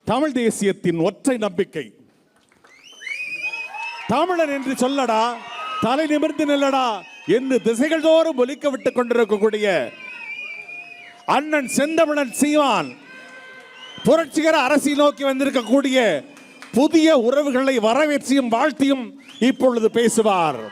தமிழ் தேசியத்தின் ஒற்றை நம்பிக்கை. தமிழன் என்று சொல்லடா, தலை நிமிர்ந்து நில்லடா என்று திசைகள் தோறும் ஒலிக்க விட்டுக் கொண்டிருக்கக்கூடிய அண்ணன் செந்தமிழன் சீமான் புரட்சிகர அரசியல் நோக்கி வந்திருக்கக்கூடிய புதிய உறவுகளை வரவேற்சியும் வாழ்த்தியும் இப்பொழுது பேசுவார்.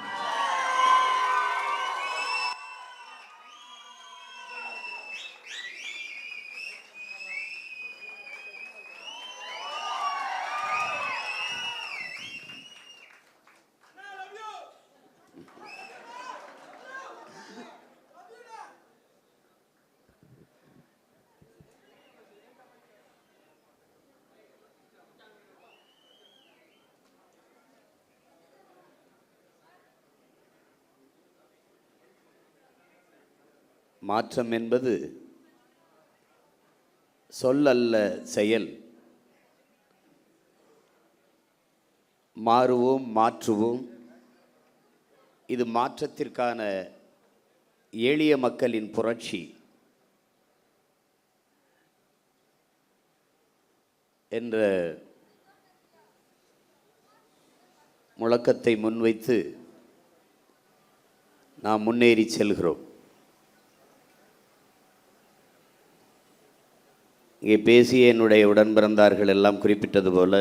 மாற்றம் என்பது சொல் அல்ல, செயல். மாறுவோம், மாற்றுவோம். இது மாற்றத்திற்கான எளிய மக்களின் புரட்சி என்ற முழக்கத்தை முன்வைத்து நாம் முன்னேறி செல்கிறோம். இங்கே பேசிய என்னுடைய உடன் பிறந்தார்கள் எல்லாம் குறிப்பிட்டது போல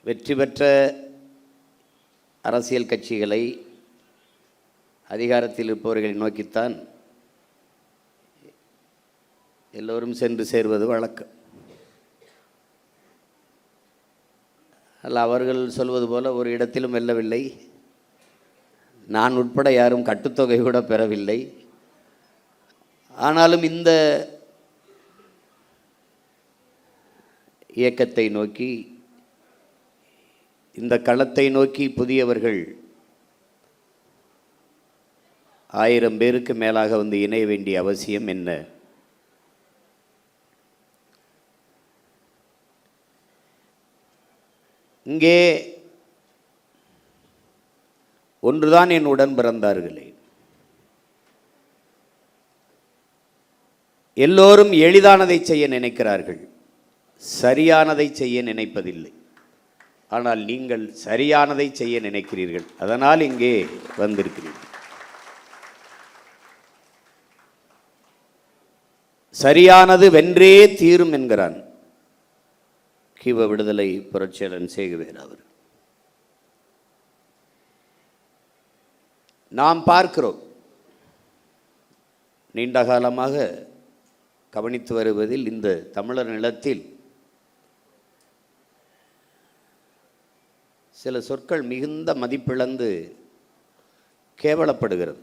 வெற்றி பெற்ற அரசியல் கட்சிகளை அதிகாரத்தில் இருப்பவர்களை நோக்கித்தான் எல்லோரும் சென்று சேர்வது வழக்கம். அல்ல, அவர்கள் சொல்வது போல ஒரு இடத்திலும் வெல்லவில்லை. நான் உட்பட யாரும் கட்டுத்தொகை கூட பெறவில்லை. ஆனாலும் இந்த இயக்கத்தை நோக்கி, இந்த களத்தை நோக்கி புதியவர்கள் 1000 பேருக்கு மேலாக வந்து இணைய வேண்டிய அவசியம் என்ன? இங்கே ஒன்றுதான் என் உடன் பிறந்தார்களே, எல்லோரும் எளிதானதை செய்ய நினைக்கிறார்கள், சரியானதை செய்ய நினைப்பதில்லை. ஆனால் நீங்கள் சரியானதை செய்ய நினைக்கிறீர்கள். அதனால் இங்கே வந்திருக்கிறீர்கள். சரியானது வென்றே தீரும் என்கிறான் கிவ விடுதலை புரட்சியாளன் சேகுவேர் அவர். நாம் பார்க்கிறோம், நீண்ட காலமாக கவனித்து வருவதில் இந்த தமிழர் நிலத்தில் சில சொற்கள் மிகுந்த மதிப்பிழந்து கேவலப்படுகிறது.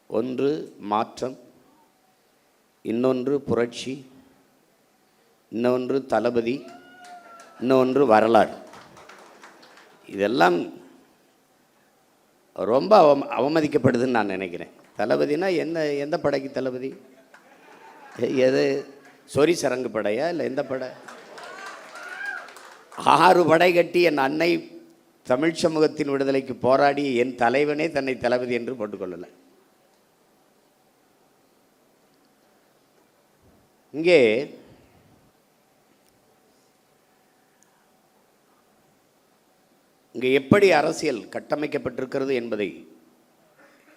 ஒன்று மாற்றம், இன்னொன்று புரட்சி, இன்னொன்று தளபதி, இன்னொன்று வரலாறு. இதெல்லாம் ரொம்ப அவமதிக்கப்படுதுன்னு நான் நினைக்கிறேன். தளபதினா என்ன? எந்த படைக்கு தளபதி? எது சொரி சரங்கு படையா இல்லை எந்த படை? 6 படை கட்டி என் அன்னை தமிழ் சமூகத்தின் விடுதலைக்கு போராடி என் தலைவனே தன்னை தளபதி என்று போட்டுக்கொள்ளலை. இங்கே இங்கே எப்படி அரசியல் கட்டமைக்கப்பட்டிருக்கிறது என்பதை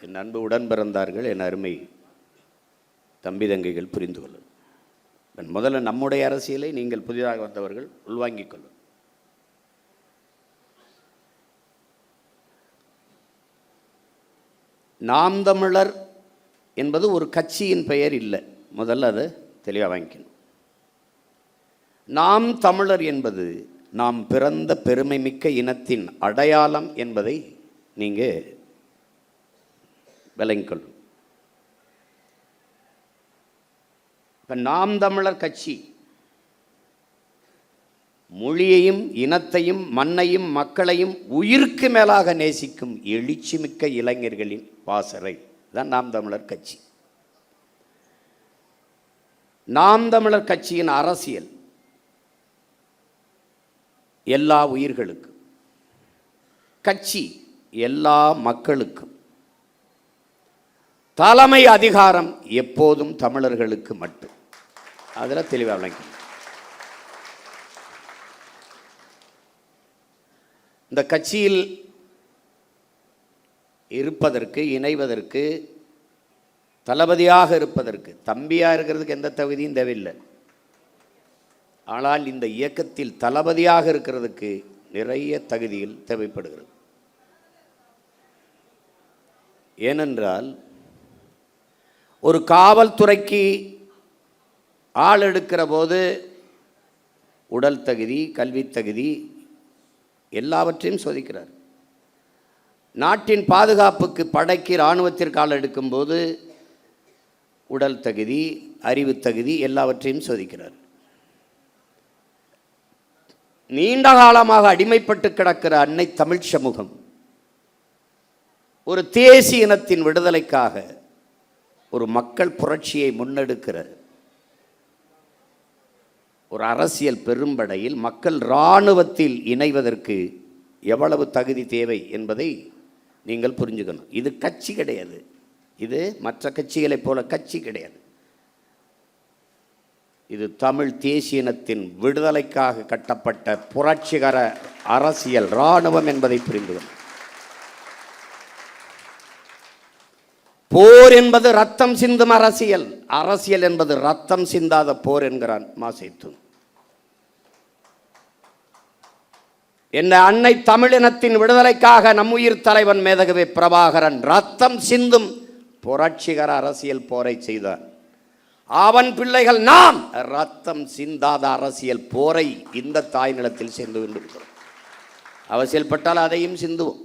என் அன்பு உடன் பிறந்தார்கள், என் அருமை தம்பி தங்கைகள் புரிந்து கொள்ளும். முதல்ல நம்முடைய அரசியலை நீங்கள் புதிதாக வந்தவர்கள் உள்வாங்கிக் கொள்ளும். நாம் தமிழர் என்பது ஒரு கட்சியின் பெயர் இல்லை. முதல்ல அதை தெளிவாக வாங்கிக்கணும். நாம் தமிழர் என்பது நாம் பிறந்த பெருமை மிக்க இனத்தின் அடையாளம் என்பதை நீங்கள் விளங்கிக் கொள்ளும். இப்போ நாம் தமிழர் கட்சி மொழியையும் இனத்தையும் மண்ணையும் மக்களையும் உயிருக்கு மேலாக நேசிக்கும் எழுச்சி மிக்க இளைஞர்களின் பாசறை தான் நாம் தமிழர் கட்சி. நாம் தமிழர் கட்சியின் அரசியல் எல்லா உயிர்களுக்கும், கட்சி எல்லா மக்களுக்கும், தலைமை அதிகாரம் எப்போதும் தமிழர்களுக்கு மட்டும். அதில் தெளிவாக விளங்கி இந்த கட்சியில் இருப்பதற்கு, இணைவதற்கு, தளபதியாக இருப்பதற்கு, தம்பியாக இருக்கிறதுக்கு எந்த தகுதியும் தேவையில்லை. ஆனால் இந்த இயக்கத்தில் தளபதியாக இருக்கிறதுக்கு நிறைய தகுதிகள் தேவைப்படுகிறது. ஏனென்றால் ஒரு காவல்துறைக்கு ஆள் எடுக்கிற போது உடல் தகுதி, கல்வி தகுதி எல்லாவற்றையும் சோதிக்கிறார். நாட்டின் பாதுகாப்புக்கு, படைக்கு, இராணுவத்திற்கு ஆள் எடுக்கும்போது உடல் தகுதி, அறிவு தகுதி எல்லாவற்றையும் சோதிக்கிறார். நீண்ட காலமாக அடிமைப்பட்டு கிடக்கிற அன்னை தமிழ் சமூகம் ஒரு தேசிய இனத்தின் விடுதலைக்காக ஒரு மக்கள் புரட்சியை முன்னெடுக்கிற ஒரு அரசியல் பெரும்படையில் மக்கள் இராணுவத்தில் இணைவதற்கு எவ்வளவு தகுதி தேவை என்பதை நீங்கள் புரிஞ்சுக்கணும். இது கட்சி கிடையாது. இது மற்ற கட்சிகளைப் போல கட்சி கிடையாது. இது தமிழ் தேசிய இனத்தின் விடுதலைக்காக கட்டப்பட்ட புரட்சிகர அரசியல் இராணுவம் என்பதை புரிந்து கொள்ளும். போர் என்பது ரத்தம் சிந்தும் அரசியல், அரசியல் என்பது ரத்தம் சிந்தாத போர் என்கிறான் மாசேத்து. என்ன அன்னை தமிழினத்தின் விடுதலைக்காக நம் உயிர் தலைவன் மேதகவி பிரபாகரன் ரத்தம் சிந்தும் புரட்சிகர அரசியல் போரை செய்தார். அவன் பிள்ளைகள் நாம் ரத்தம் சிந்தாத அரசியல் போரை இந்த தாய் நிலத்தில் செய்து கொண்டிருக்கிறோம். அவசியப்பட்டால் அதையும் சிந்துவோம்.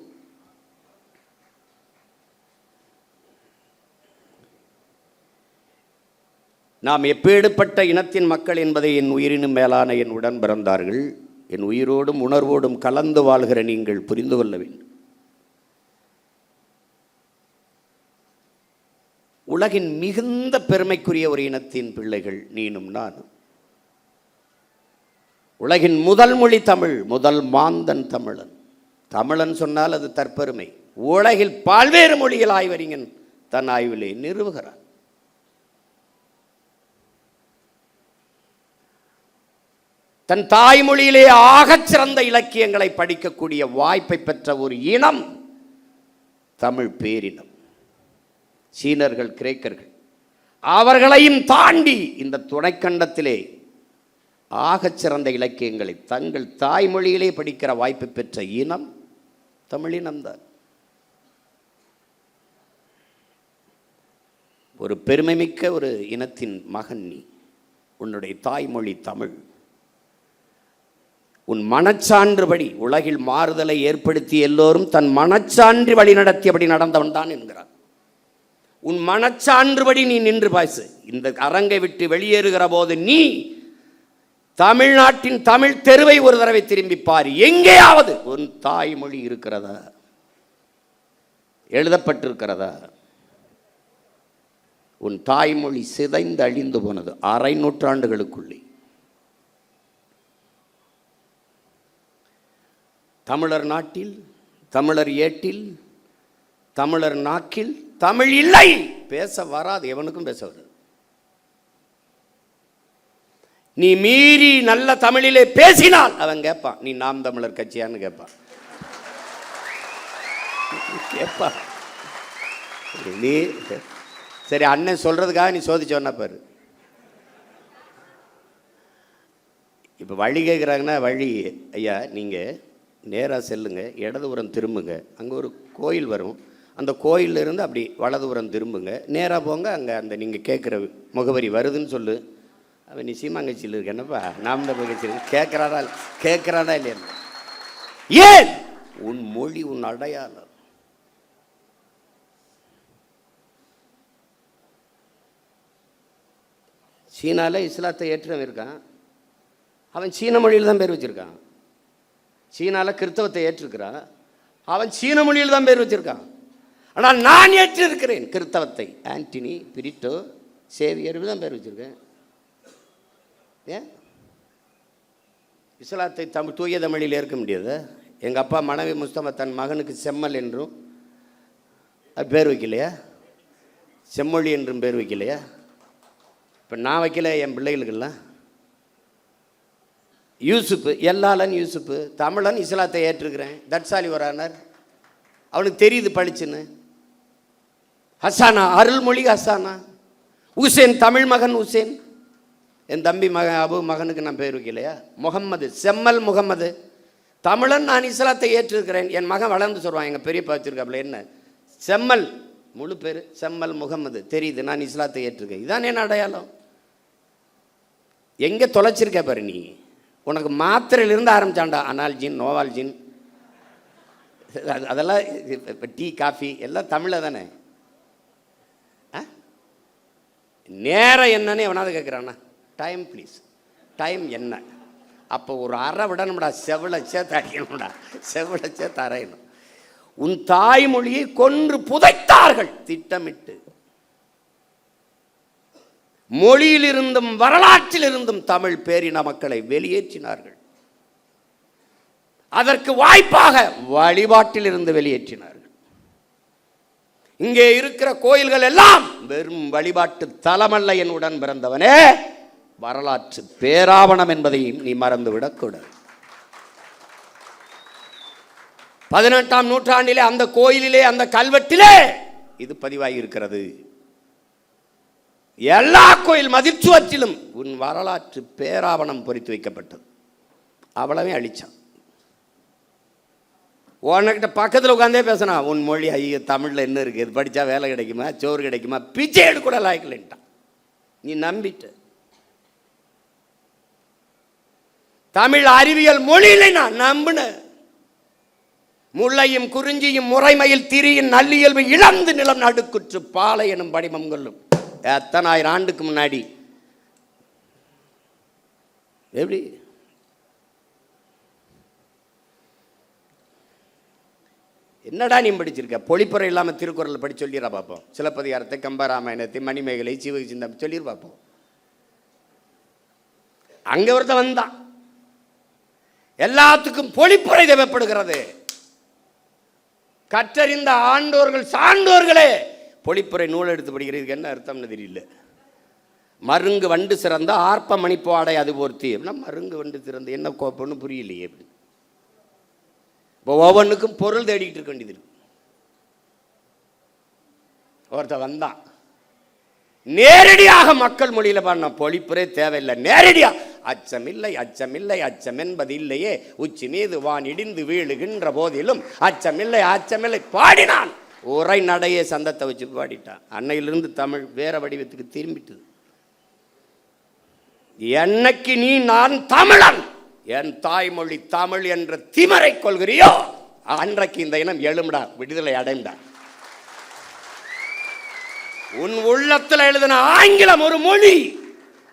நாம் எப்பேடுபட்ட இனத்தின் மக்கள் என்பதை என் உயிரினும் மேலான என் உடன் பிறந்தார்கள், என் உயிரோடும் உணர்வோடும் கலந்து வாழ்கிற நீங்கள் புரிந்து கொள்ள வேண்டும். உலகின் மிகுந்த பெருமைக்குரிய ஒரு இனத்தின் பிள்ளைகள் நீனும் நானும். உலகின் முதல் மொழி தமிழ், முதல் மாந்தன் தமிழன். தமிழன் சொன்னால் அது தற்பெருமை. உலகில் பல்வேறு மொழிகள் ஆய்வறிஞன் தன் ஆய்விலே நிறுவுகிறார். தன் தாய்மொழியிலே ஆகச் சிறந்த இலக்கியங்களை படிக்கக்கூடிய வாய்ப்பை பெற்ற ஒரு இனம் தமிழ் பேரினம். சீனர்கள், கிரேக்கர்கள் அவர்களையும் தாண்டி இந்த துணைக்கண்டத்திலே ஆகச் சிறந்த இலக்கியங்களை தங்கள் தாய்மொழியிலே படிக்கிற வாய்ப்பு பெற்ற இனம் தமிழினம்தான். ஒரு பெருமைமிக்க ஒரு இனத்தின் மகன் நீ. உன்னுடைய தாய்மொழி தமிழ். உன் மனச்சான்றுபடி உலகில் மாறுதலை ஏற்படுத்தி எல்லோரும் தன் மனச்சான்று வழி நடத்தியபடி நடந்தவன் தான் என்கிறார். உன் மனச்சான்றுபடி நீ நின்று பாய்சு. இந்த அரங்கை விட்டு வெளியேறுகிற போது நீ தமிழ்நாட்டின் தமிழ் தெருவை ஒரு தடவை திரும்பி பார். எங்கேயாவது உன் தாய்மொழி இருக்கிறதா, எழுதப்பட்டிருக்கிறதா? உன் தாய்மொழி சிதைந்து அழிந்து போனது 6 நூற்றாண்டுகளுக்குள்ளே. தமிழர் நாட்டில், தமிழர் ஏட்டில், தமிழர் நாக்கில் தமிழ் இல்லை. பேச வராது, எவனுக்கும் பேச வராது. நீ மீறி நல்ல தமிழிலே பேசினால் அவன் கேட்பான், நீ நாம் தமிழர் கட்சியான்னு கேட்பான். கேட்பான். நீ சரி அண்ணன் சொல்றதுக்காக நீ சோதிச்சோன்னா பாரு. இப்போ வழி கேட்குறாங்கன்னா, வழி ஐயா நீங்கள் நேராக செல்லுங்க, இடதுபுறம் திரும்புங்க, அங்கே ஒரு கோயில் வரும், அந்த கோயிலிருந்து அப்படி வலதுபுறம் திரும்புங்க, நேராக போங்க, அங்கே அந்த நீங்கள் கேட்குற முகவரி வருதுன்னு சொல்லு. அவன் நீ சீமாங்கட்சியில் இருக்கு என்னப்பா, நாம் தான் கட்சியில் கேட்குறானா இல்லையா? ஏன்? உன் மொழி, உன் அடையாளம். சீனாவில் இஸ்லாத்தை ஏற்றவன் இருக்கான், அவன் சீன மொழியில் தான் பேர் வச்சுருக்கான். சீனாவில் கிறிஸ்தவத்தை ஏற்றிருக்கிறான், அவன் சீன மொழியில் தான் பேர் வச்சிருக்கான். ஆனால் நான் ஏற்றிருக்கிறேன் கிறிஸ்தவத்தை, ஆண்டனி, பிரிட்டோ, சேவியர் தான் பேர் வச்சிருக்கேன். ஏன் இஸ்லாத்தை தமிழ் தூய தமிழில் ஏற்க முடியாது? எங்கள் அப்பா மனைவி முஸ்தபா தன் மகனுக்கு செம்மல் என்றும் அது பேர் வைக்கலையா? செம்மொழி என்றும் பேர் வைக்கலையா? இப்போ நான் வைக்கல, என் பிள்ளைகளுக்கெல்லாம் யூசுப்பு, எல்லாலன் யூசுப்பு, தமிழன் இஸ்லாத்தை ஏற்றுக்கிறேன், தட்சாலி வரானார், அவனுக்கு தெரியுது படிச்சுன்னு. ஹசானா, அருள்மொழி ஹசானா. உசேன், தமிழ் மகன் உசேன். என் தம்பி மகன் அபு மகனுக்கு நான் பேர் வைக்கலையா? முகம்மது, செம்மல் முகம்மது. தமிழன், நான் இஸ்லாத்தை ஏற்றிருக்கிறேன். என் மகன் வளர்ந்து சொல்லுவான், எங்கள் பெரியப்பா வச்சிருக்காப்புல, என்ன செம்மல், முழு பேர் செம்மல் முகம்மது, தெரியுது நான் இஸ்லாத்தை ஏற்றிருக்கேன். இதான் என்ன அடையாளம்? எங்கே தொலைச்சிருக்க பாரு நீ. உனக்கு மாத்திரையிலிருந்து ஆரம்பிச்சான்டா, அனால்ஜின், நோவால்ஜின், அதெல்லாம் இப்போ டீ காஃபி எல்லாம் தமிழில் தானே. நேரம் என்னன்னு எவனாவது கேட்குறான்னா, டைம் ப்ளீஸ், டைம் என்ன? அப்போ ஒரு அறை விடணும்டா, செவில சேர்த்து அடிக்கணும்டா, செவில சேர்த்து அறையணும். உன் தாய்மொழியை கொன்று புதைத்தார்கள் திட்டமிட்டு. மொழியிலிருந்தும் வரலாற்றிலிருந்தும் தமிழ் பேரின மக்களை வெளியேற்றினார்கள். அதற்கு வாய்ப்பாக வழிபாட்டிலிருந்து வெளியேற்றினார்கள். இங்கே இருக்கிற கோயில்கள் எல்லாம் வெறும் வழிபாட்டு தலமல்ல. என் உடன் பிறந்தவனே, வரலாற்று பேராவணம் என்பதையும் நீ மறந்துவிடக்கூடாது. 18ஆம் நூற்றாண்டிலே அந்த கோயிலிலே, அந்த கல்வெட்டிலே இது பதிவாகி இருக்கிறது. எல்லா கோயில் மதிச்சுவற்றிலும் உன் வரலாற்று பேராவணம் பொறித்து வைக்கப்பட்டது. அவ்வளவே அழிச்சான். உனக்கிட்ட பக்கத்தில் உட்காந்தே பேசினா, உன் மொழி ஐயோ தமிழில் என்ன இருக்குது, இது படித்தா வேலை கிடைக்குமா, சோறு கிடைக்குமா, பிச்சை எடுக்கூட லாய்க்கலன்ட்டான். நீ நம்பிட்ட. தமிழ் அறிவியல் மொழியில நான் நம்பின. முல்லையும் குறிஞ்சியும் முறைமையில் திரியின் நல்லியல்பு இழந்து நிலம் நடுக்குற்று பாலை எனும் படிமம் கொள்ளும். எத்தனை ஆயிரம் ஆண்டுக்கு முன்னாடி. எப்படி என்னடா நீ படிச்சிருக்க? பொழிப்புரை இல்லாமல் திருக்குறள் படி சொல்லிடுறா பார்ப்போம். சிலப்பதிகாரத்தை, கம்பராமாயணத்தை, மணிமேகலை, சிவகசிந்தம் சொல்லிடு பார்ப்போம். அங்கே ஒருத்த வந்தான். எல்லாத்துக்கும் பொழிப்புரை தேவைப்படுகிறது. கற்றறிந்த ஆண்டோர்கள் சான்றோர்களே பொழிப்புரை நூல் எடுத்து படிக்கிறதுக்கு என்ன அர்த்தம்னு தெரியல. மருங்கு வண்டு சிறந்த ஆர்ப்ப மணிப்பாடை அது போர்த்தி அப்படின்னா, மருங்கு வண்டு சிறந்த என்ன கோப்பன்னு புரியலையே. எப்படி இப்போ ஒவ்வொன்றுக்கும் பொருள் தேடிக்கிட்டு இருக்க வேண்டியது இருக்கு. ஒருத்த வந்தான், நேரடியாக மக்கள் மொழியில பாடின பொழிப்புரை தேவையில்லை. நேரடியா அச்சமில்லை, அச்சமில்லை, அச்சம் என்பது இல்லையே, உச்சி மீது வான் இடிந்து வீழுகின்ற போதிலும் அச்சமில்லை, அச்சமில்லை பாடினான். உரை நடையே சந்தத்தை வச்சு பாடிட்டான். அன்னையிலிருந்து தமிழ் வேற வடிவத்துக்கு திரும்பிட்டு. என்னைக்கு நீ நான் தமிழன், என் தாய்மொழி தமிழ் என்ற திமரை கொள்கிறியோ, அன்றைக்கு இந்த இனம் எழும்டா, விடுதலை அடைந்தா. உன் உள்ளத்தில் எழுதின ஆங்கிலம் ஒரு மொழி,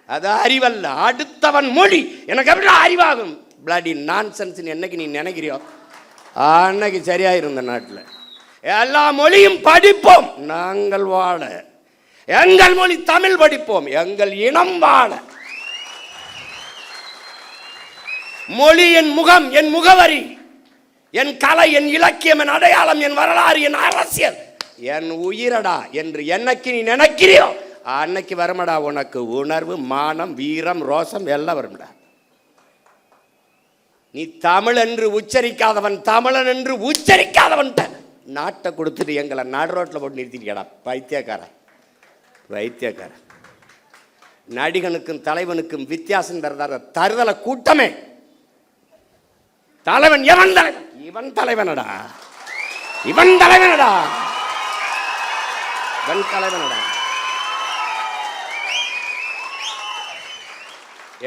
அது அறிவல்ல, அடுத்தவன் மொழி. எனக்கு எப்படி அறிவாகும்? பிளடி நான்சென்ஸ் என்னைக்கு நீ நினைக்கிறியோ அன்னைக்கு சரியாயிருந்த நாட்டில் எல்லா மொழியும் படிப்போம், நாங்கள் வாழ. எங்கள் மொழி தமிழ் படிப்போம், எங்கள் இனம் வாழ. மொழி என் முகம், என் முகவரி, என் கலை, என் இலக்கியம், என் அடையாளம், என் வரலாறு, என் அரசியல், என் உயிரடா என்று என்னைக்கு நீ நினைக்கிறியோ அன்னைக்கு வருமடா உனக்கு உணர்வு, மானம், வீரம், ரோசம் எல்லாம் வரும்டா. நீ தமிழ் என்று உச்சரிக்காதவன், தமிழன் என்று உச்சரிக்காதவன் நாட்டை கொடுத்துட்டு எங்களை நடு ரோட்டில் போட்டு நிறுத்திட்டியடா பைத்தியக்கார. பைத்தியக்கார. நடிகனுக்கும் தலைவனுக்கும் வித்தியாசம் தருதல கூட்டமே. தலைவன் எவன் தலைவன்? இவன் தலைவனடா, இவன் தலைவனடா, இவன் தலைவனடா.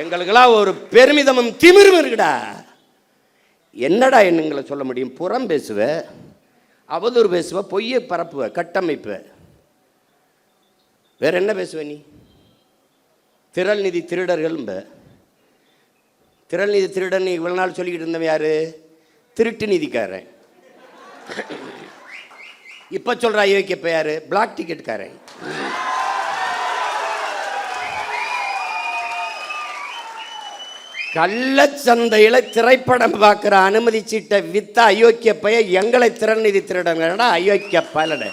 எங்களுக்கெல்லாம் ஒரு பெருமிதமும் திமிரும் இருக்குடா. என்னடா என்னங்களை சொல்ல முடியும்? புறம் பேசுவ, அவதூறு பேசுவ, பொய்யை பரப்புவ, கட்டமைப்ப, வேற என்ன பேசுவ நீ? திரள் நிதி திருடர்கள். திரள் நிதி திருடன் இவ்வளவு நாள் சொல்லிக்கிட்டு இருந்தவன் யாரு? திருட்டு நிதிக்காரன். இப்ப சொல்ற ஐயோக்கியப்ப யாரு? பிளாக் டிக்கெட்காரன். கள்ளச்சந்தையில திரைப்படம் பார்க்கிற அனுமதி சீட்டை வித்த அயோக்கிய பைய எங்களை திறநிதி திருடங்கடா, அயோக்கிய பலட.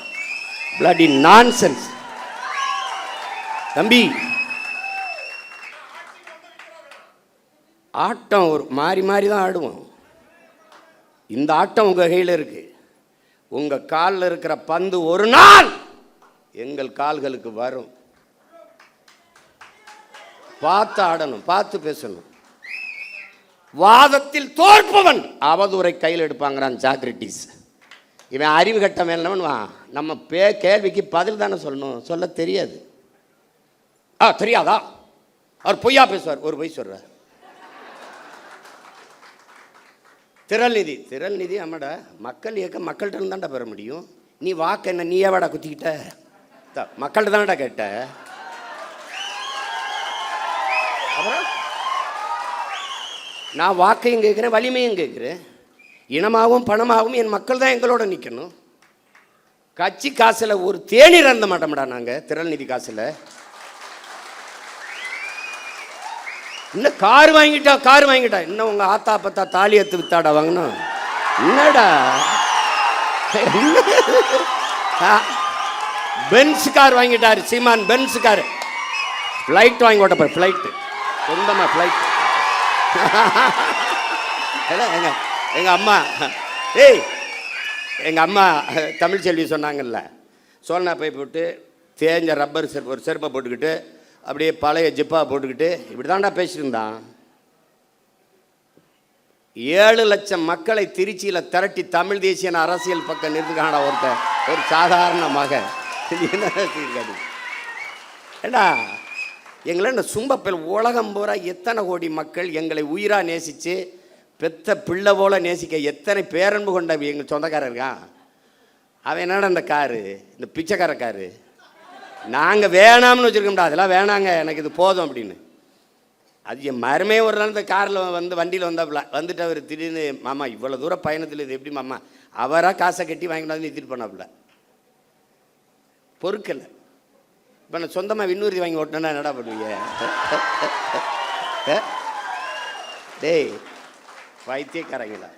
Bloody nonsense. தம்பி, ஆட்டம் ஒரு மாறி மாறி தான் ஆடுவோம். இந்த ஆட்டம் உங்கள் கையில் இருக்கு. உங்கள் காலில் இருக்கிற பந்து ஒரு நாள் எங்கள் கால்களுக்கு வரும். பார்த்து ஆடணும், பார்த்து பேசணும். வாதத்தில் தோற்பவன் அவதூறை கையில் எடுப்பாங்கிறான் சாக்ரட்டிஸ். இவன் அறிவு கட்டம் என்னவன் நம்ம கேள்விக்கு பதில் தானே சொல்லணும், சொல்ல தெரியாது. தெரியாதா? அவர் பொய்யா பேசுவார், ஒரு பொய் சொல்றார். திரள் நிதி ஆமாடா, மக்கள் இயக்கம் மக்கள்கிட்ட இருந்தாண்டா பெற முடியும். நீ வாக்கு என்ன நீ எவாடா குத்திக்கிட்ட? மக்கள்கிட்ட தானடா கேட்ட. அப்புறம் நான் வாக்கையும் கேட்குறேன், வலிமையும் கேட்குறேன். இனமாகவும் பணமாகவும் என் மக்கள் தான் எங்களோட நிற்கணும். கட்சி காசில் ஒரு தேநீர் இருந்த மாட்டோம்டா நாங்கள். திரள் நிதி காசில் இன்னும் கார் வாங்கிட்டா இன்னும் உங்க ஆத்தா பத்தா தாலி எடுத்து வித்தாடா வாங்கணும். என்னடா பென்ஸ் கார் வாங்கிட்டாரு சீமான். பென்ஸ் கார் ஃப்ளைட் வாங்கி ஓட்ட போய் ஃப்ளைட்டு சொந்தமா ஃப்ளைட். எங்க அம்மா எங்க அம்மா தமிழ் செல்வி சொன்னாங்கல்ல, சோழனா போய் போட்டு தேஞ்ச ரப்பர் செருப்பு ஒரு செருப்பை போட்டுக்கிட்டு அப்படியே பழைய ஜிப்பா போட்டுக்கிட்டு இப்படி தான்டா பேசியிருந்தான். 7 லட்சம் மக்களை திருச்சியில் திரட்டி தமிழ் தேசிய அரசியல் பக்கம் நிறுத்துக்கான ஒரு சாதாரண மகன். ஏண்டா எங்களை இந்த சும்பப்பல் உலகம் பூரா எத்தனை கோடி மக்கள் எங்களை உயிராக நேசித்து பெத்த பிள்ளை போல நேசிக்க எத்தனை பேரன்பு கொண்ட எங்கள் சொந்தக்காரர் இருக்கான். அவன் என்னடா இந்த காரு, இந்த பிச்சைக்கார காரு நாங்கள் வேணாம்னு வச்சுருக்கோம்டா. அதெல்லாம் வேணாங்க, எனக்கு இது போதும் அப்படின்னு. அது என் மருமே ஒரு நாள் இந்த காரில் வண்டியில் வந்தாப்புல வந்துட்டு அவர் திடீர்னு மாமா இவ்வளோ தூரம் பயணத்தில் இது எப்படி மாமா, அவராக காசை கட்டி வாங்கிட்டு நிறுத்திட்டு போனாப்புல. பொறுக்கலை. இப்போ நான் சொந்தமாக விண்ணூர்தி வாங்கி ஓட்டினா என்னடா பண்ணுவீங்க? டேய் வைத்தியக்காரங்களா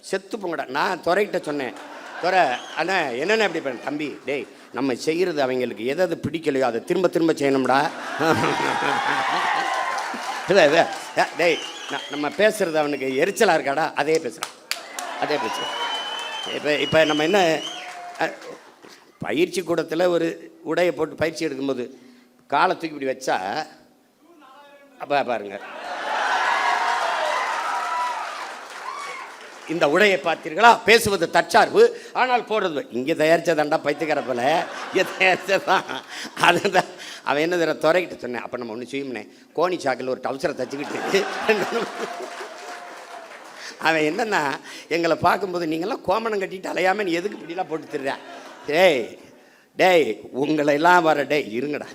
செத்து போங்கடா. நான் துறைக்கிட்ட சொன்னேன், துறை அண்ணா என்னென்ன எப்படி பண்ண தம்பி, டேய் நம்ம செய்கிறது அவங்களுக்கு எதாவது பிடிக்கலையோ அதை திரும்ப திரும்ப செய்யணும்டா. டேய் நம்ம பேசுகிறது அவனுக்கு எரிச்சலாக இருக்காடா, அதே பேசுகிறான். இப்போ நம்ம என்ன பயிற்சி கூடத்தில் ஒரு உடையை போட்டு பயிற்சி எடுக்கும்போது காலை தூக்கி இப்படி வச்சா அப்போ பாருங்க, இந்த உடையை பார்த்தீர்களா, பேசுவது தற்சார்பு ஆனால் போடுறது இங்கே தயாரித்ததாண்டா பைத்தியக்கார போல இங்கே தயாரித்ததான். அதுதான் அவன் என்ன துறைக்கிட்ட சொன்னேன். அப்போ நம்ம ஒன்று செய்யும்னே கோணி சாக்கில் ஒரு டவுசரை தச்சுக்கிட்டு அவன் என்னன்னா எங்களை பார்க்கும்போது நீங்களாம் கோமணம் கட்டிட்டு அலையாமல் நீ எதுக்கு இப்படிலாம் போட்டு தர்ற? டேய் உங்களை எல்லாம் வர இருங்கடா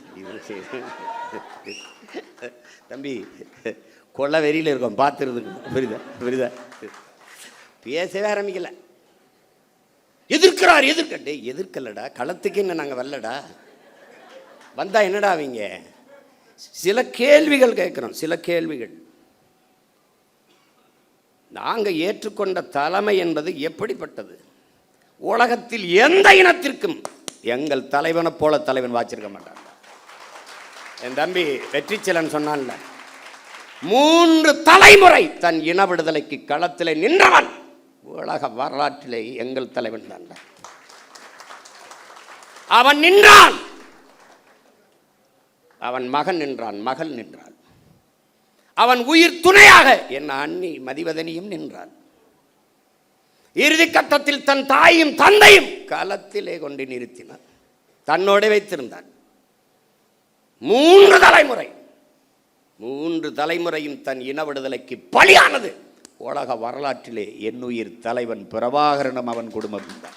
தம்பி, கொள்ள வெறியில் இருக்கோம் பார்த்துருதுக்கு. புரியுதா? பேசவே ஆரம்பிக்கல. எதிர்க்கலடா, களத்துக்கு என்ன நாங்கள் வரலடா. வந்தா என்னடா அவங்க சில கேள்விகள் கேட்குறோம். சில கேள்விகள் நாங்கள் ஏற்றுக்கொண்ட தலைமை என்பது எப்படிப்பட்டது? உலகத்தில் எந்த இனத்திற்கும் எங்கள் தலைவனை போல தலைவன் வாச்சிருக்க மாட்டான். என் தம்பி வெற்றிச்செலன் சொன்னான்ல, 3 தலைமுறை தன் இன விடுதலைக்கு களத்தில் நின்றவன் உலக வரலாற்றிலே எங்கள் தலைவன் தான். அவன் நின்றான், அவன் மகன் நின்றான், மகள் நின்றான், அவன் உயிர் துணையாக என் அண்ணி மதிவதனியும் நின்றான். இறுதி கட்டத்தில் தன் தாயும் தந்தையும் களத்திலே கொண்டு நிறுத்தினான், தன்னோட வைத்திருந்தான். 3 தலைமுறையும் தன் இன விடுதலைக்கு பலியானது உலக வரலாற்றிலே என் உயிர் தலைவன் பிரபாகரனும் அவன் குடும்பம் தான்.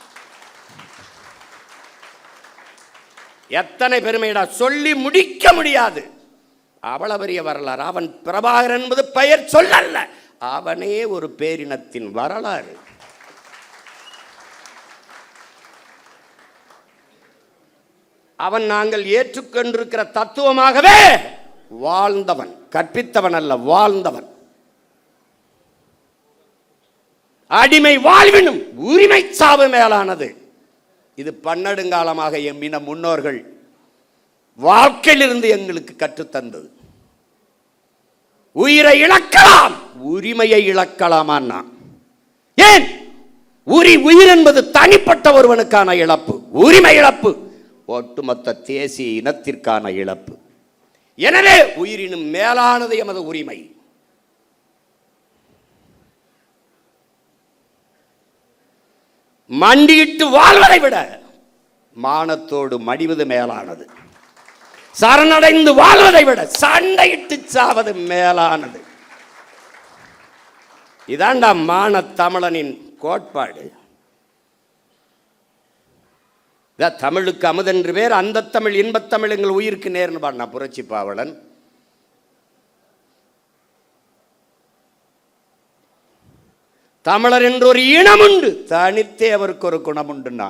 எத்தனை பெருமைடா, சொல்லி முடிக்க முடியாது. அவ்வளவு பெரிய வரலாறு. அவன் பிரபாகரன் என்பது பெயர் சொல்லல்ல, அவனே ஒரு பேரினத்தின் வரலாறு. அவன் நாங்கள் ஏற்றுக்கொண்டிருக்கிற தத்துவமாகவே வாழ்ந்தவன், கற்பித்தவன் அல்ல, வாழ்ந்தவன். அடிமை வாழ்வினும் உரிமை சாவு மேலானது. இது பன்னெடுங்காலமாக எம்மின முன்னோர்கள் வாழ்க்கையிலிருந்து எங்களுக்கு கற்றுத்தந்தது. உயிரை இழக்கலாம், உரிமையை இழக்கலாமா? ஏன்? உயிர் என்பது தனிப்பட்ட ஒருவனுக்கான இழப்பு, உரிமை இழப்பு ஒட்டுமொத்த தேசிய இனத்திற்கான இழப்பு. எனவே உயிரினும் மேலானது எமது உரிமை. மண்டியிட்டு வாழ்வதை விட மானத்தோடு மடிவது மேலானது. சரணடைந்து வாழ்வதை விட சண்டையிட்டு சாவது மேலானது. இதாண்டா மான தமிழனின் கோட்பாடு. தமிழுக்கு அமுதென்று பேர், அந்த தமிழ் இன்பத்தமிழ் எங்கள் உயிருக்கு நேர்னு பாடினா புரட்சி பாவலன். தமிழர் என்று ஒரு இனம் உண்டு, தனித்தே அவருக்கு ஒரு குணம் உண்டுன்னா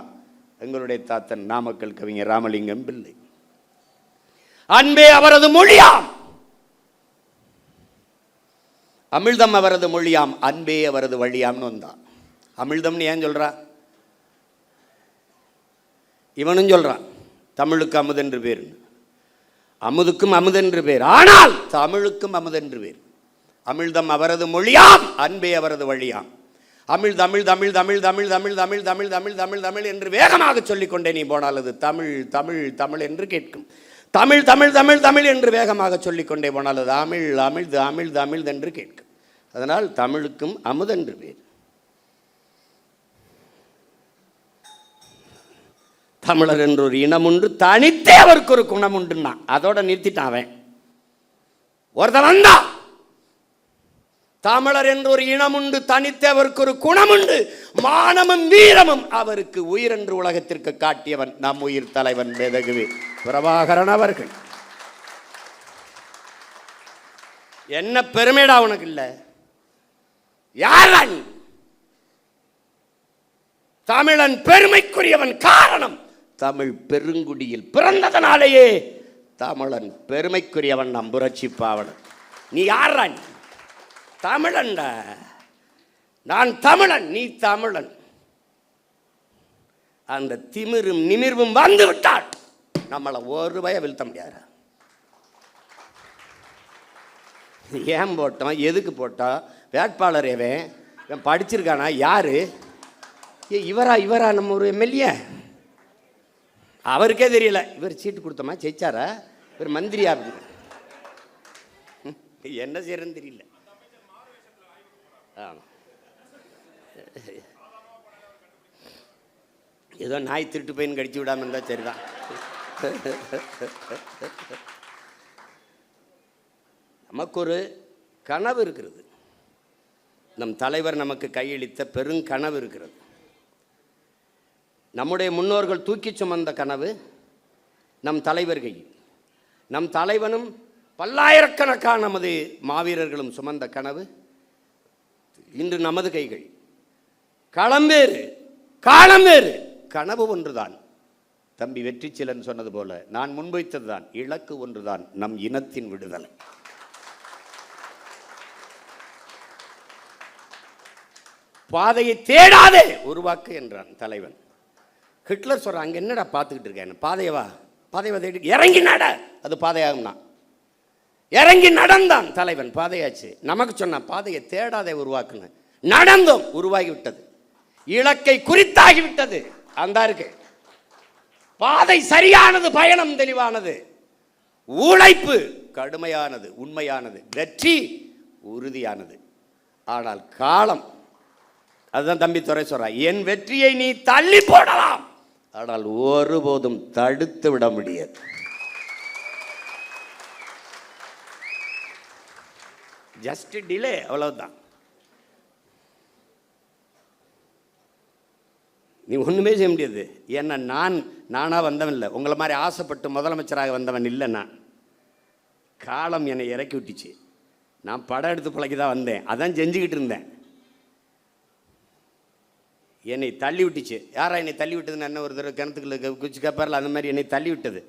எங்களுடைய தாத்தன் நாமக்கல் கவிஞர் ராமலிங்கம் பிள்ளை. அன்பே அவரது மொழியாம், அமிழ்தம் அவரது மொழியாம், அன்பே அவரது வழியாம்னு வந்தான். அமிழ்தம்னு ஏன் சொல்றா? இவனும் சொல்றான் தமிழுக்கு அமுதென்று பேர், அமுதுக்கும் அமுதென்று பேர், ஆனால் தமிழுக்கும் அமுதென்று பேர். அமிழ்தம் அவரது மொழியாம், அன்பே அவரது வழியாம். அமிழ் தமிழ் தமிழ் தமிழ் தமிழ் தமிழ் தமிழ் தமிழ் தமிழ் தமிழ் தமிழ் என்று வேகமாக சொல்லிக்கொண்டே நீ போனால் அது தமிழ் தமிழ் தமிழ் என்று கேட்கும். தமிழ் தமிழ் தமிழ் தமிழ் என்று வேகமாக சொல்லிக்கொண்டே போனால் அது அமிழ் அமிழ்து அமிழ்து அமிழ்து என்று கேட்கும். அதனால் தமிழுக்கும் அமுதென்று பேர். தமிழர் என்று ஒரு இனம் உண்டு, தனித்தே அவருக்கு ஒரு குணம் உண்டுன்னா அதோட நிறுத்திட்டான் அவன். ஒருத்தன் வந்தா தமிழர் என்று ஒரு இனம் உண்டு, தனித்தே அவருக்கு ஒரு குணம் உண்டு, மானமும் வீரமும் அவருக்கு உயிர் என்று உலகத்திற்கு காட்டியவன் நம் உயிர் தலைவன் மேதகுவே பிரபாகரன் அவர்கள். என்ன பெருமைடா உனக்கு இல்ல? யாரன் தமிழன் பெருமைக்குரியவன்? காரணம் தமிழ் பெருங்குடியில் பிறந்ததனாலேயே தமிழன் பெருமைக்குரியவன் நம் புரட்சி பாவலன். நீ யாரான்? தமிழன். நான் தமிழன், நீ தமிழன். அந்த திமிரும் நிமிர்வும் வந்து விட்டால் நம்மளை ஒரு பய வீழ்த்த முடியாது. ஏன் போட்டோம், எதுக்கு போட்டோம், வேட்பாளர் இவன் படிச்சிருக்கானா, யாரு இவரா நம்ம ஒரு எம்எல்ஏ, அவருக்கே தெரியல. இவர் சீட்டு கொடுத்தோமா, ஜெயிச்சாரா, இவர் மந்திரியா, என்ன செய்யறன்னு தெரியல. ஏதோ நாய் திருட்டு பையன் கடிச்சு விடாம இருந்தா சரிதான். நமக்கு ஒரு கனவு இருக்கிறது, நம் தலைவர் நமக்கு கையளித்த பெருங்கனவு இருக்கிறது. நம்முடைய முன்னோர்கள் தூக்கி சுமந்த கனவு நம் தலைவர் கையில், நம் தலைவனும் பல்லாயிரக்கணக்கான நமது மாவீரர்களும் சுமந்த கனவு இன்று நமது கைகள். களம் வேறு, காலம் வேறு, கனவு ஒன்றுதான். தம்பி வெற்றிச்செலன் சொன்னது போல நான் முன்வைத்ததுதான், இலக்கு ஒன்றுதான், நம் இனத்தின் விடுதலை. பாதையை தேடாதே உருவாக்கு என்றான் தலைவன். ஹிட்லர் சொல்றான், அங்க என்னடா பார்த்துக்கிட்டு இருக்கேன், பாதையவா தேடி இறங்கி நட, அது பாதையாகும்னா. இறங்கி நடந்தான் தலைவன், பாதையாச்சு. நமக்கு சொன்னான் பாதையை தேடாதே உருவாக்குன்னு. நடந்தோம், உருவாகிவிட்டது, இலக்கை குறித்தாகிவிட்டது. அந்த இருக்கு பாதை சரியானது, பயணம் தெளிவானது, உழைப்பு கடுமையானது, உண்மையானது, வெற்றி உறுதியானது. ஆனால் காலம், அதுதான் தம்பி துரை சொல்றான், என் வெற்றியை நீ தள்ளி போடலாம், ஆனால் ஒருபோதும் தடுத்து விட முடியாது. ஜஸ்ட் டிலே, அவ்வளவுதான். நீ ஒண்ணுமே செய்ய முடியாது. ஏன்னா நானா வந்தவன் இல்லை, உங்களை மாதிரி ஆசைப்பட்டு முதலமைச்சராக வந்தவன் இல்லை. நான் காலம் என்னை இறக்கி விட்டுச்சு. நான் படம் எடுத்து பிழைக்கு தான் வந்தேன், அதான் செஞ்சுக்கிட்டு இருந்தேன். என்னை தள்ளி விட்டுச்சு. யாரா என்னை தள்ளி விட்டதுன்னு என்ன ஒரு தடவை கிணத்துக்குள்ள குதிச்சு கேட்பார்ல, அந்த மாதிரி என்னை தள்ளி விட்டது.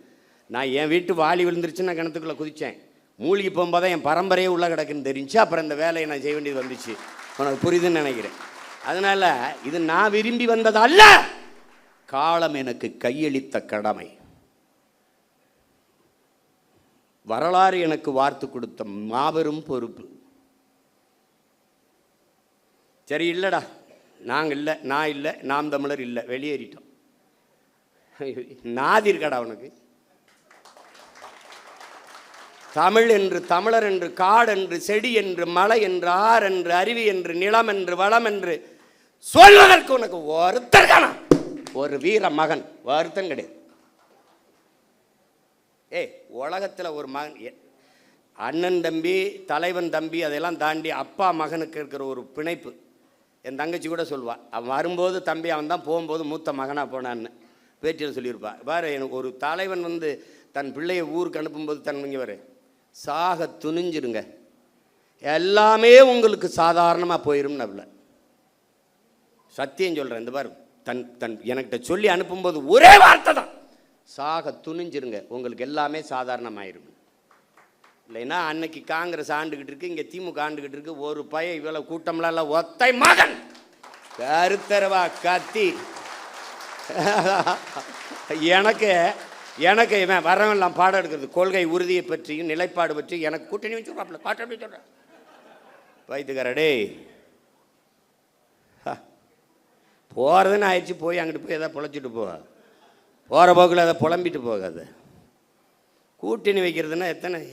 நான் என் வீட்டு வாலி விழுந்துருச்சு, நான் கிணத்துக்குள்ளே குதித்தேன். மூழ்கி போகும்போது என் பரம்பரையே உள்ள கிடக்குன்னு தெரிஞ்சு அப்புறம் இந்த வேலையை நான் செய்ய வேண்டியது வந்துச்சு. உனக்கு புரியுதுன்னு நினைக்கிறேன். அதனால் இது நான் விரும்பி வந்தது அல்ல, காலம் எனக்கு கையளித்த கடமை. வரலாறு எனக்கு வார்த்து கொடுத்த மாபெரும் பொறுப்பு. சரி, இல்லைடா, நாங்கள் இல்லை, நான் இல்லை, நாம் தமிழர் இல்லை, வெளியேறிட்டோம். நாதி இருக்கடா உனக்கு? தமிழ் என்று, தமிழர் என்று, காடு என்று, செடி என்று, மலை என்று, ஆறு என்று, அருவி என்று, நிலம் என்று, வளம் என்று சொல்வதற்கு உனக்கு ஒருத்தர் காணா? ஒரு வீர மகன் ஒருத்தன் கிடையாது. உலகத்தில் ஒரு மகன், அண்ணன் தம்பி, தலைவன் தம்பி, அதெல்லாம் தாண்டி அப்பா மகனுக்கு இருக்கிற ஒரு பிணைப்பு. என் தங்கச்சி கூட சொல்லுவாள், அவன் வரும்போது தம்பி அவன் தான், போகும்போது மூத்த மகனாக போனான்னு பேட்டியில் சொல்லியிருப்பா. வேறு எனக்கு ஒரு தலைவன் வந்து தன் பிள்ளையை ஊருக்கு அனுப்பும்போது தன்மைங்க வர சாக துணிஞ்சிருங்க, எல்லாமே உங்களுக்கு சாதாரணமாக போயிடும். நபல சத்தியம் சொல்கிறேன். இந்த பாரு, தன் எனக்கிட்ட சொல்லி அனுப்பும்போது ஒரே வார்த்தை தான், சாக துணிஞ்சிருங்க, உங்களுக்கு எல்லாமே சாதாரணமாயிரும். இல்லைன்னா அன்னைக்கு காங்கிரஸ் ஆண்டுகிட்டு இருக்கு, இங்கே திமுக ஆண்டுகிட்டு இருக்கு, ஒரு பையன் இவ்வளோ கூட்டம்லாம் ஒத்தை மகன் கருத்தரவா கத்தி எனக்கு இவன் வரவெல்லாம் பாடம் எடுக்கிறது, கொள்கை உறுதியை பற்றியும் நிலைப்பாடு பற்றி எனக்கு கூட்டணி வச்சுருப்பாப்ல, பாட்டு அப்படி சொல்கிறேன். வைத்துக்காரடே போகிறதுன்னு ஆயிடுச்சு, போய் அங்கிட்டு போய் எதாவது பொழைச்சிட்டு போக, போகிற போக்கில் அதை புலம்பிட்டு போகாது. கூட்டணி வைக்கிறதுனா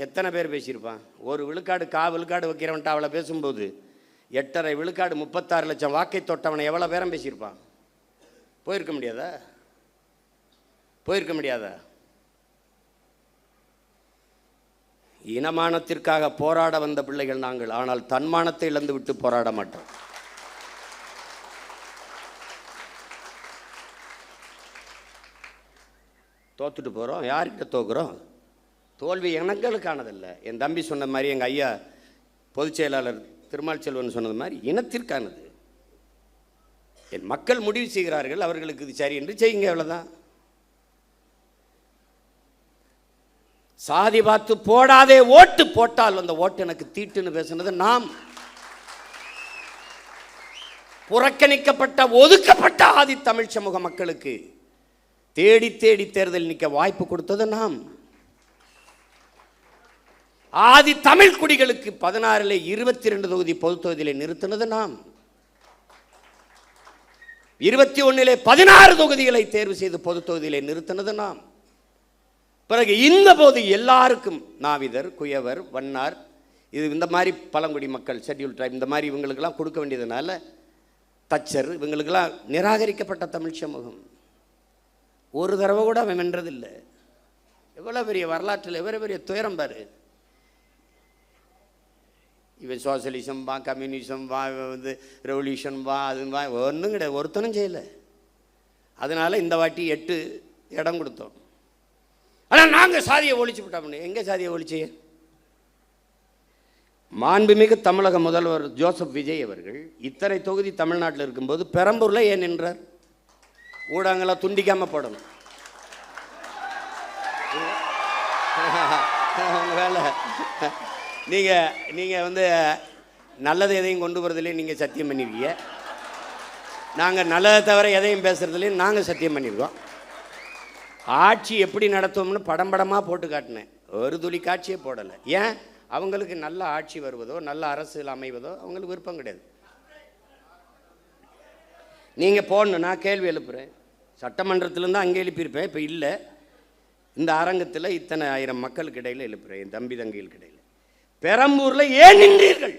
எத்தனை பேர் பேசியிருப்பான்? ஒரு விழுக்காடு விழுக்காடு வைக்கிறவன்ட்டு அவளை பேசும்போது 8.5 விழுக்காடு 36 லட்சம் வாக்கை தொட்டவனை எவ்வளோ பேரம் பேசியிருப்பான்? போயிருக்க முடியாதா? இனமானத்திற்காக போராட வந்த பிள்ளைகள் நாங்கள், ஆனால் தன்மானத்தை இழந்து விட்டு போராட மாட்டோம். தோத்துட்டு போகிறோம், யார்கிட்ட தோக்குறோம்? தோல்வி எங்களுக்கானதில்லை. என் தம்பி சொன்ன மாதிரி, எங்கள் ஐயா பொதுச் செயலாளர் திருமால் செல்வன் சொன்னது மாதிரி, இனத்திற்கானது. என் மக்கள் முடிவு செய்கிறார்கள், அவர்களுக்கு இது சரி என்று செய்யுங்க, அவ்வளோதான். சாதி பார்த்து போடாதே ஓட்டு, போட்டால் அந்த ஓட்டு எனக்கு தீட்டுன்னு பேசுனது நாம். புறக்கணிக்கப்பட்ட ஒதுக்கப்பட்ட ஆதி தமிழ் சமூக மக்களுக்கு தேடி தேடி தேர்தல் நிற்க வாய்ப்பு கொடுத்தது நாம். ஆதி தமிழ் குடிகளுக்கு 16 22 தொகுதி பொது தொகுதியிலே நிறுத்தினது நாம். 21 16 தொகுதிகளை தேர்வு செய்து பொது தொகுதியிலே நிறுத்தினது நாம். பிறகு இந்த போது எல்லாருக்கும் நாவிதர், குயவர், வண்ணார், இது இந்த மாதிரி பழங்குடி மக்கள், ஷெட்யூல் ட்ரைப், இந்த மாதிரி இவங்களுக்கெல்லாம் கொடுக்க வேண்டியதுனால, தச்சர், இவங்களுக்கெல்லாம் நிராகரிக்கப்பட்ட தமிழ் சமூகம். ஒரு தடவை கூட அவன் வென்றதில்லை. எவ்வளோ பெரிய வரலாற்றில் எவ்வளோ பெரிய துயரம் பாரு. இவன் சோசியலிசம் வா, கம்யூனிசம் வா, வந்து ரெவல்யூஷன் வா, அது வா, ஒன்றும் கிடையாது, ஒருத்தனும் செய்யலை. அதனால் இந்த வாட்டி 8 இடம் கொடுத்தோம். ஆனால் நாங்கள் சாதியை ஒழிச்சு விட்டோம்னு. எங்கே சாதியை ஒழிச்சு? மாண்புமிகு தமிழக முதல்வர் ஜோசப் விஜய் அவர்கள் இத்தனை தொகுதி தமிழ்நாட்டில் இருக்கும்போது பெரம்பூரில் ஏன் நின்றார்? ஊடகங்களை துண்டிக்காமல் போடணும். வேலை நீங்கள் வந்து நல்லது எதையும் கொண்டு வரதுலேயும் நீங்கள் சத்தியம் பண்ணியிருக்கீங்க. நாங்கள் நல்லதை தவிர எதையும் பேசுகிறதுலேயும் நாங்கள் சத்தியம் பண்ணியிருக்கோம். ஆட்சி எப்படி நடத்துவோம்னு படமாக போட்டு காட்டினேன். ஒரு துளி காட்சியே போடலை. ஏன்? அவங்களுக்கு நல்ல ஆட்சி வருவதோ நல்ல அரசியல் அமைவதோ அவங்களுக்கு விருப்பம் கிடையாது. நீங்கள் போடணும், நான் கேள்வி எழுப்புகிறேன். சட்டமன்றத்திலேருந்து அங்கே எழுப்பியிருப்பேன், இப்போ இல்லை. இந்த அரங்கத்தில் இத்தனை ஆயிரம் மக்களுக்கு இடையில் எழுப்புகிறேன், என் தம்பி தங்கைகளுக்கு இடையில். பெரம்பூரில் ஏன் நின்றீர்கள்?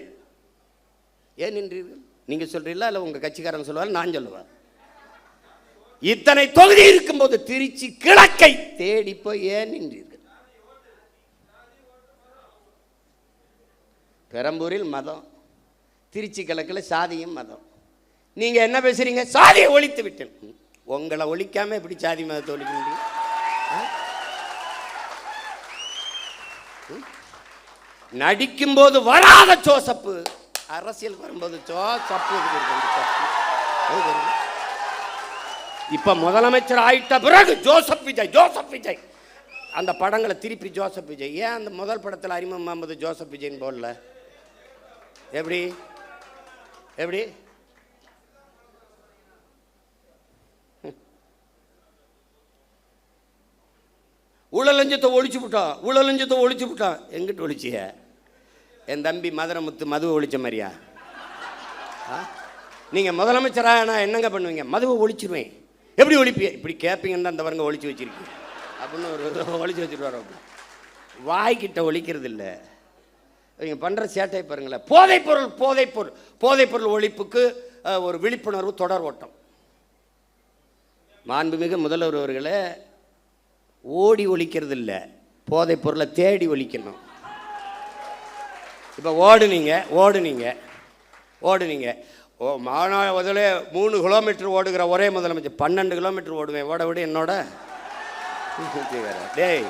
நீங்கள் சொல்கிறீங்களா இல்லை உங்கள் கட்சிக்காரன் சொல்லுவார், நான் சொல்லுவேன். இத்தனை தொகுதி இருக்கும்போது திருச்சி கிழக்கை தேடி போய் ஏன் நின்றீர்கள்? பெரம்பூரில் மதம், திருச்சி கிழக்கில் சாதியும் மதம். நீங்கள் என்ன பேசுகிறீங்க? சாதியை ஒழித்து விட்டேன். உங்களை ஒழிக்காமல் எப்படி சாதி மதத்தை ஒழிக்க முடியும்? நடிக்கும்போது வராத ஜோசப்பு, அரசியல் வரும்போது ஜோசப்பு. இப்ப முதலமைச்சர் ஆயிட்ட பிறகு ஜோசப் விஜய் அந்த படங்களை திருப்பி ஜோசப் விஜய். ஏன் அந்த முதல் படத்தில் அறிமுகம் முகமது ஜோசப் விஜய்ன்னு போடல? எப்படி எப்படி ஊழலஞ்சத்தை ஒழிச்சு விட்டான், ஊழலஞ்சத்தை ஒழிச்சு விட்டான். எங்கிட்ட ஒழிச்சிய? என் தம்பி மதுரமுத்து மதுவை ஒழிச்ச மாதிரியா? நீங்கள் முதலமைச்சராக நான் என்னங்க பண்ணுவீங்க? மதுவை ஒழிச்சிருவேன். எப்படி ஒழிப்பிய? இப்படி கேட்பீங்கன்னு தான் அந்த வரங்க ஒழிச்சு வச்சிருக்கீங்க அப்படின்னு ஒரு ஒழிச்சு வச்சுட்டு வரோம். வாய்க்கிட்ட ஒழிக்கிறது இல்லை. இவங்க பண்ணுற சேட்டை பாருங்களேன். போதைப்பொருள் போதைப்பொருள் போதைப்பொருள் ஒழிப்புக்கு ஒரு விழிப்புணர்வு தொடர் ஓட்டம். மாண்புமிகு முதல்வர் அவர்களே, ஓடி ஒழிக்கிறது இல்லை, போதைப் பொருளை தேடி ஒழிக்கணும். இப்போ ஓடுனீங்க மாநாடுல 3 கிலோமீட்டர் ஓடுகிற ஒரே முதலமைச்சர். 12 கிலோமீட்டர் ஓடுவேன். ஓட விட என்னோட டேய்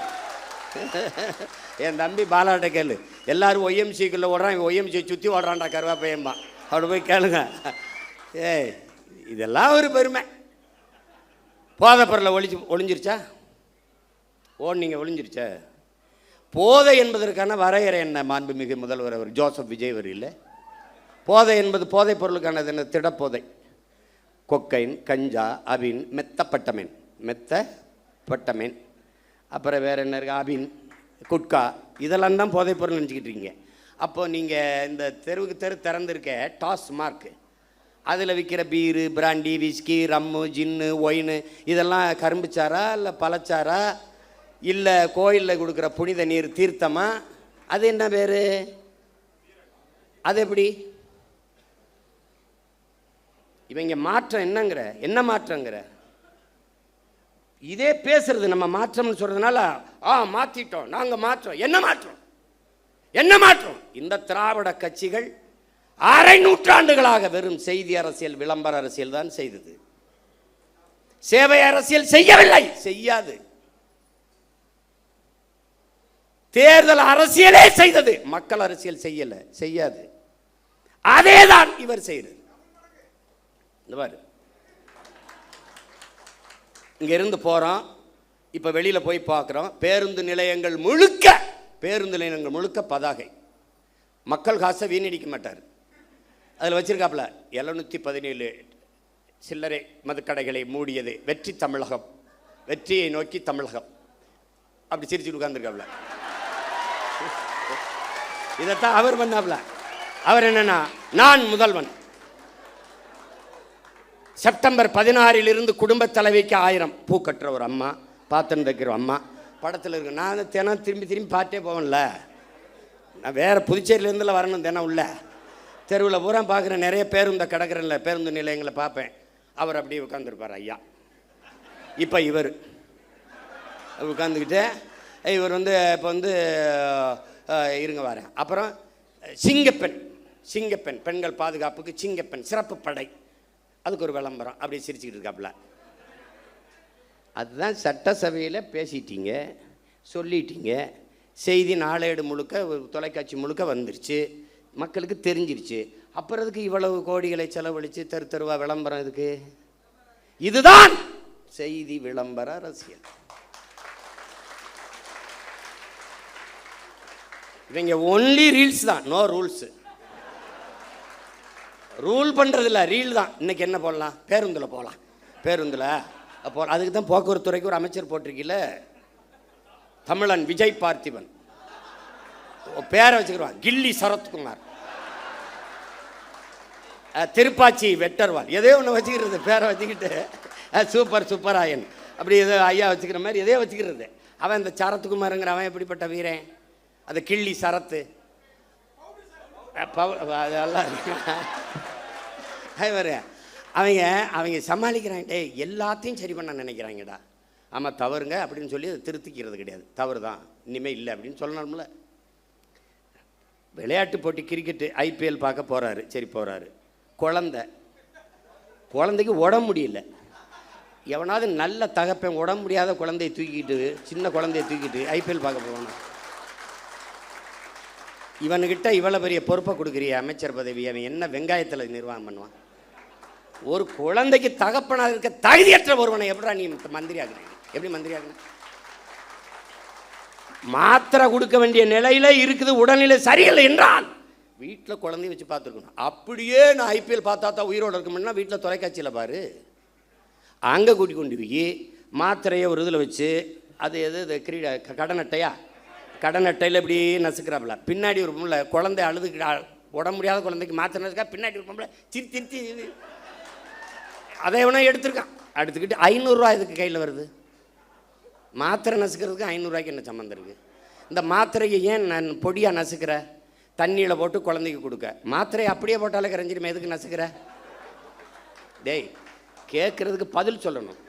என் தம்பி பாலாட்ட கேளு. எல்லாரும் ஒய்எம்சிக்குள்ளே ஓடுறான், இவன் ஒய்எம்சியை சுற்றி ஓடுறான்டா கருவாப்பையம்மா. அப்படி போய் கேளுங்க. ஏய் இதெல்லாம் ஒரு பெருமை. போதை பொருளை ஒழிஞ்சிருச்சா? நீங்கள் ஒழிஞ்சிருச்சா? போதை என்பதற்கான வரையறை என்ன? மாண்புமிகு முதல்வர் அவர் ஜோசப் விஜய் அவர் இல்லை. போதை என்பது போதைப் பொருளுக்கானது என்ன? திடப்போதை. கொக்கைன், கஞ்சா, அபின், மெத்தப்பட்டமேன், அப்புறம் வேறு என்ன இருக்குது? அபின், குட்கா, இதெல்லாம் தான் போதைப் பொருள் நினச்சிக்கிட்டு இருக்கீங்க. அப்போது நீங்கள் இந்த தெருவுக்கு திறந்திருக்க டாஸ்மார்க், அதில் விற்கிற பீரு, பிராண்டி, விஸ்கி, ரம்மு, ஜின்னு, ஒயின், இதெல்லாம் கரும்புச்சாரா இல்லை பழச்சாரா இல்லை கோயிலில் கொடுக்குற புனித நீர் தீர்த்தமா? அது என்ன பேர்? அது எப்படி? இவங்க மாற்றம் என்ன மாற்றங்கிற இதே பேசுறது. நம்ம மாற்றம்னு சொல்றதுனால மாற்றிட்டோம், நாங்கள் மாற்றோம். என்ன மாற்றம்? இந்த திராவிட கட்சிகள் அரை நூற்றாண்டுகளாக வெறும் செய்தி அரசியல், விளம்பர அரசியல் தான் செய்தது. சேவை அரசியல் செய்யவில்லை, செய்யாது. தேர்தல் அரசியலே செய்தது, மக்கள் அரசியல் செய்யாது. அதேதான் இவர் செய்தது. இங்க இருந்து போறோம், இப்ப வெளியில போய் பார்க்கிறோம். பேருந்து நிலையங்கள் முழுக்க பதாகை. மக்கள் காசை வீணடிக்க மாட்டார். அதில் வச்சிருக்காப்புல 717 சில்லறை மதுக்கடைகளை மூடியது வெற்றி தமிழகம், வெற்றியை நோக்கி தமிழகம். அப்படி சிரிச்சு உட்கார்ந்துருக்காப்புல. இதைத்தான் அவர் பண்ணாப்புல. அவர் என்னன்னா, நான் முதல்வன். செப்டம்பர் 16 குடும்ப தலைவிக்கு 1000 பூ கட்டுற ஒரு அம்மா, பாத்திரம் தைக்கிற அம்மா படத்தில் இருக்கு. நான் தினம் திரும்பி பார்த்தே போவேன்ல. நான் வேறு புதுச்சேரியிலேருந்துல வரணும். தினம் உள்ள தெருவில் பூரா பார்க்குறேன். நிறைய பேருந்து கிடக்கிறேன்ல, பேருந்து நிலையங்களை பார்ப்பேன். அவர் அப்படியே உட்காந்துருப்பார் ஐயா. இப்போ இவர் உட்காந்துக்கிட்டு இவர் இப்போ இருங்க வரேன். அப்புறம் சிங்கப்பெண் பெண்கள் பாதுகாப்புக்கு சிங்கப்பெண் சிறப்பு படை, அதுக்கு ஒரு விளம்பரம். அப்படியே சிரிச்சுக்கிட்டு இருக்காப்புல. அதுதான் சட்டசபையில் பேசிட்டீங்க, சொல்லிட்டீங்க. செய்தி நாளேடு முழுக்க, தொலைக்காட்சி முழுக்க வந்துருச்சு, மக்களுக்கு தெரிஞ்சிருச்சு. அப்புறம் அதுக்கு இவ்வளவு கோடிகளை செலவழித்து தெருவா விளம்பரம் இதுக்கு? இதுதான் செய்தி விளம்பர அரசியல். இவங்க ஒன்லி ரீல்ஸ் தான், நோ ரூல்ஸ். ரூல் பண்ணுறதில்ல, ரீல் தான். இன்னைக்கு என்ன போடலாம்? பேருந்தில் போகலாம், பேருந்தில் அதுக்கு தான் போக்குவரத்து துறைக்கு ஒரு அமைச்சர் போட்டிருக்கீங்கள, தமிழன் விஜய் பார்த்திபன். பேரை வச்சுக்கிறான், கில்லி சரத்குமார், திருப்பாச்சி வெட்டர்வால், எதையோ ஒன்று வச்சுக்கிறது. பேரை வச்சுக்கிட்டு சூப்பராயன் அப்படி ஏதோ ஐயா வச்சுக்கிற மாதிரி எதையோ வச்சுக்கிறது. அவன் இந்த சரத்குமாருங்கிற அவன் எப்படிப்பட்ட வீரன்? அது கிள்ளி சரத்து அதெல்லாம் அவங்க சமாளிக்கிறாங்க. எல்லாத்தையும் சரி பண்ண நினைக்கிறாங்கடா. ஆமாம் தவறுங்க அப்படின்னு சொல்லி அதை திருத்திக்கிறது கிடையாது. தவறு தான், இனிமேல் இல்லை அப்படின்னு சொல்லணும்ல. விளையாட்டு போட்டி கிரிக்கெட்டு IPL பார்க்க போகிறாரு. சரி போகிறாரு. குழந்தைக்கு உடம்பு முடியல. எவனாவது நல்ல தகப்பன் உடம்பு முடியாத குழந்தையை தூக்கிட்டு, சின்ன குழந்தையை தூக்கிட்டு IPL பார்க்க போவானா? இவனுக்கிட்ட இவ்வளோ பெரிய பொறுப்பை கொடுக்குறிய அமைச்சர் பதவி, அவன் என்ன வெங்காயத்தில் நிர்வாகம் பண்ணுவான்? ஒரு குழந்தைக்கு தகப்பனாக இருக்க தகுதியற்ற ஒருவனை எப்படா நீ மந்திரி ஆகுறீங்க? எப்படி மந்திரி ஆகுன? மாத்திரை கொடுக்க வேண்டிய நிலையில இருக்குது, உடல்நிலை சரியில்லை என்றால் வீட்டில் குழந்தைய வச்சு பார்த்துருக்கணும். அப்படியே நான் IPL பார்த்தா தான் உயிரோடு இருக்கணும்னா வீட்டில் தொலைக்காட்சியில் பாரு. அங்கே கூட்டி கொண்டு போய் மாத்திரையை ஒரு இதில் வச்சு அது எது இது கடன் அட்டையா, கடன் அட்டையில் இப்படி நசுக்கிறாப்புல. பின்னாடி ஒரு பொம்பளை குழந்தை அழுதுக்கு உடம்பு முடியாத குழந்தைக்கு மாத்திரை நசுக்கா, பின்னாடி ஒரு பொம்பளை திருத்தி அதை எவனோ எடுத்துருக்கான். எடுத்துக்கிட்டு 500 ரூபா இதுக்கு கையில் வருது. மாத்திரை நசுக்கிறதுக்கு 500 ரூபாய்க்கு என்ன சம்மந்தம் இருக்குது? இந்த மாத்திரையை ஏன் நான் பொடியாக நசுக்கிற? தண்ணியில் போட்டு குழந்தைக்கு கொடுக்க. மாத்திரையை அப்படியே போட்டாலே கரைஞ்சிருமே, எதுக்கு நசுக்கிற? டேய், கேட்குறதுக்கு பதில் சொல்லணும்.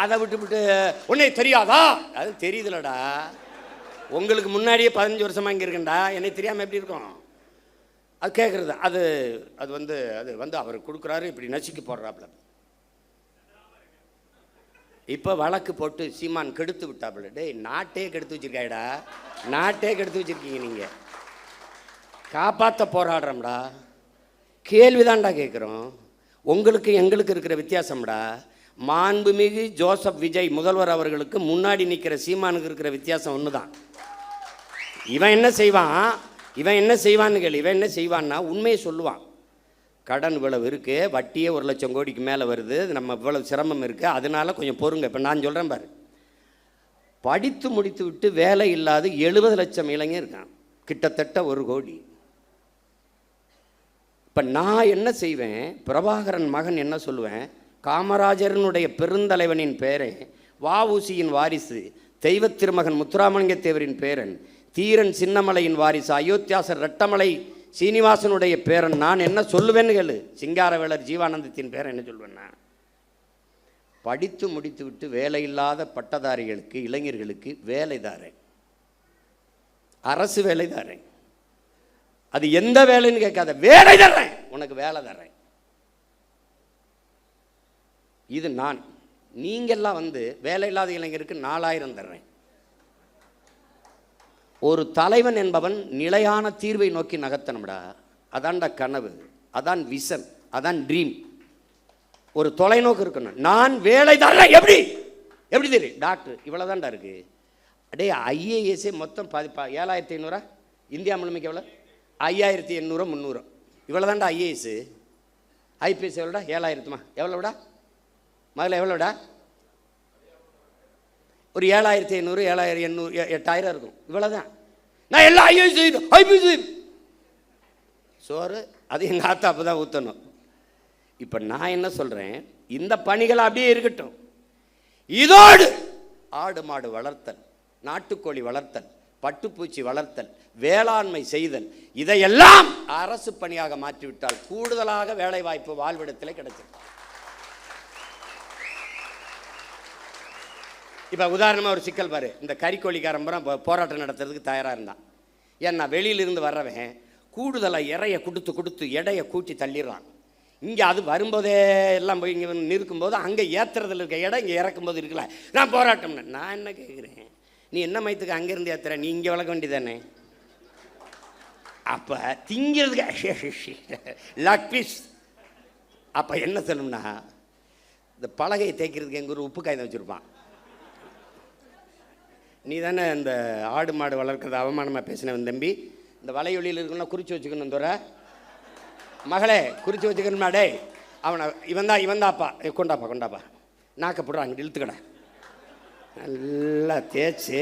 அதை விட்டு உன்னை தெரியாதா? அது தெரியுதுலடா, உங்களுக்கு முன்னாடியே 15 வருஷமாக இங்கே இருக்கேன்டா, என்னை தெரியாமல் எப்படி இருக்கும்? அது கேட்குறது. அது அது வந்து அது வந்து அவர் கொடுக்குறாரு, இப்படி நசுக்கி போடுறாப்புல. இப்போ வழக்கு போட்டு சீமான் கெடுத்து விட்டாப்புல. டேய், நாட்டே கெடுத்து வச்சிருக்காடா, நாட்டே கெடுத்து வச்சிருக்கீங்க. நீங்கள் காப்பாற்ற போராடுறோம்டா, கேள்விதான்டா கேட்குறோம். உங்களுக்கு எங்களுக்கு இருக்கிற வித்தியாசம்டா, மாண்புமிகு ஜோசப் விஜய் முதல்வர் அவர்களுக்கு முன்னாடி நிற்கிற சீமானுக்கு இருக்கிற வித்தியாசம் ஒன்று தான். இவன் என்ன செய்வான், இவன் என்ன செய்வான்னு கேள்வி. இவன் என்ன செய்வான்னா உண்மையை சொல்லுவான். கடன் இவ்வளவு இருக்குது, வட்டியே 1 லட்சம் கோடிக்கு மேலே வருது, நம்ம இவ்வளவு சிரமம் இருக்குது, அதனால கொஞ்சம் பொறுங்க. இப்போ நான் சொல்கிறேன் பாரு, படித்து முடித்து விட்டு வேலை இல்லாத 70 லட்சம் இளைஞர் இருக்கான், கிட்டத்தட்ட 1 கோடி. இப்போ நான் என்ன செய்வேன், பிரபாகரன் மகன் என்ன சொல்லுவேன், காமராஜரனுடைய பெருந்தலைவனின் பேரை, வஉசியின் வாரிசு, தெய்வ திருமகன் முத்துராமலிங்க தேவரின் பேரன், தீரன் சின்னமலையின் வாரிசு, அயோத்தியாசர் ரெட்டமலை சீனிவாசனுடைய பேரன். நான் என்ன சொல்லுவேன்னு கேளு. சிங்காரவேலர் ஜீவானந்தத்தின் பேரன் என்ன சொல்வேன்னா, படித்து முடித்து விட்டு வேலை இல்லாத பட்டதாரிகளுக்கு, இளைஞர்களுக்கு வேலை தாரேன், அரசு வேலை தாரேன். அது எந்த வேலைன்னு கேட்காத, வேலை தர்றேன், உனக்கு வேலை தர்றேன். இது நான். நீங்கெல்லாம் வந்து வேலை இல்லாத இளைஞருக்கு 4000 தர்றேன். ஒரு தலைவன் என்பவன் நிலையான தீர்வை நோக்கி நகர்த்தணும்டா. அதான்டா கனவு, அதான் விஷன், அதான் ட்ரீம். ஒரு தொலைநோக்கு இருக்கணும். நான் வேலை தர்றேன். எப்படி எப்படி தெரியும்? டாக்டர் இவ்வளோதான்டா இருக்கு. அடே, ஐஏஎஸ்ஏ மொத்தம் 7500 இந்தியா முழுமைக்கு எவ்வளோ? 5800 300 இவ்வளோதான்டா ஐஏஎஸ். ஐபிஎஸ் எவ்வளோடா? 7000மா? எவ்வளோடா முதல்ல? எவ்வளோடா? ஒரு 7500 7800 8000 இருக்கும். இவ்வளோதான். நான் எல்லாம் ஐபிஎஸ் சோறு அது எங்கள் ஆத்தா அப்போ தான் ஊற்றணும். இப்போ நான் என்ன சொல்கிறேன், இந்த பணிகள் அப்படியே இருக்கட்டும். இதோடு ஆடு மாடு வளர்த்தல், நாட்டுக்கோழி வளர்த்தல், பட்டுப்பூச்சி வளர்த்தல், வேளாண்மை செய்தல், இதையெல்லாம் அரசு பணியாக மாற்றிவிட்டால் கூடுதலாக வேலை வாய்ப்பு வாழ்விடத்தில் கிடைச்சிருக்கு. இப்போ உதாரணமாக ஒரு சிக்கல் பாரு. இந்த கறிக்கோழிக்காரம்பரம் போராட்டம் நடத்துறதுக்கு தயாராக இருந்தான். ஏன்னா வெளியிலிருந்து வர்றவன் கூடுதலாக இறைய கொடுத்து எடையை கூட்டி தள்ளிடுறான். இங்கே அது வரும்போதே எல்லாம் போய் இங்கே நிற்கும்போது அங்கே ஏற்றுறதுல இருக்க இடம் இங்கே இறக்கும்போது இருக்கல. நான் போராட்டம்னு நான் என்ன கேட்குறேன், நீ என்ன மயத்துக்கு அங்கேருந்து ஏற்றுற? நீ இங்கே வளர்க்க வேண்டியதானே? அப்போ திங்கிறதுக்கு லக் பீஸ். அப்போ என்ன சொல்லணும்னா, இந்த பலகையை தேய்க்கிறதுக்கு எங்கள் ஊர் உப்பு காய்ந்து வச்சுருப்பான். நீ தானே இந்த ஆடு மாடு வளர்க்குறது அவமானமாக பேசினவன் தம்பி. இந்த வலையொலியில் இருக்கணும்னா குறித்து வச்சுக்கணும். தோற மகளே குறித்து வச்சுக்கணுமா? டே, அவனை இவன்தாப்பா கொண்டாப்பா நாக்கப்படுறான், அங்கிட்டு இழுத்துக்கடா. நல்லா தேய்ச்சி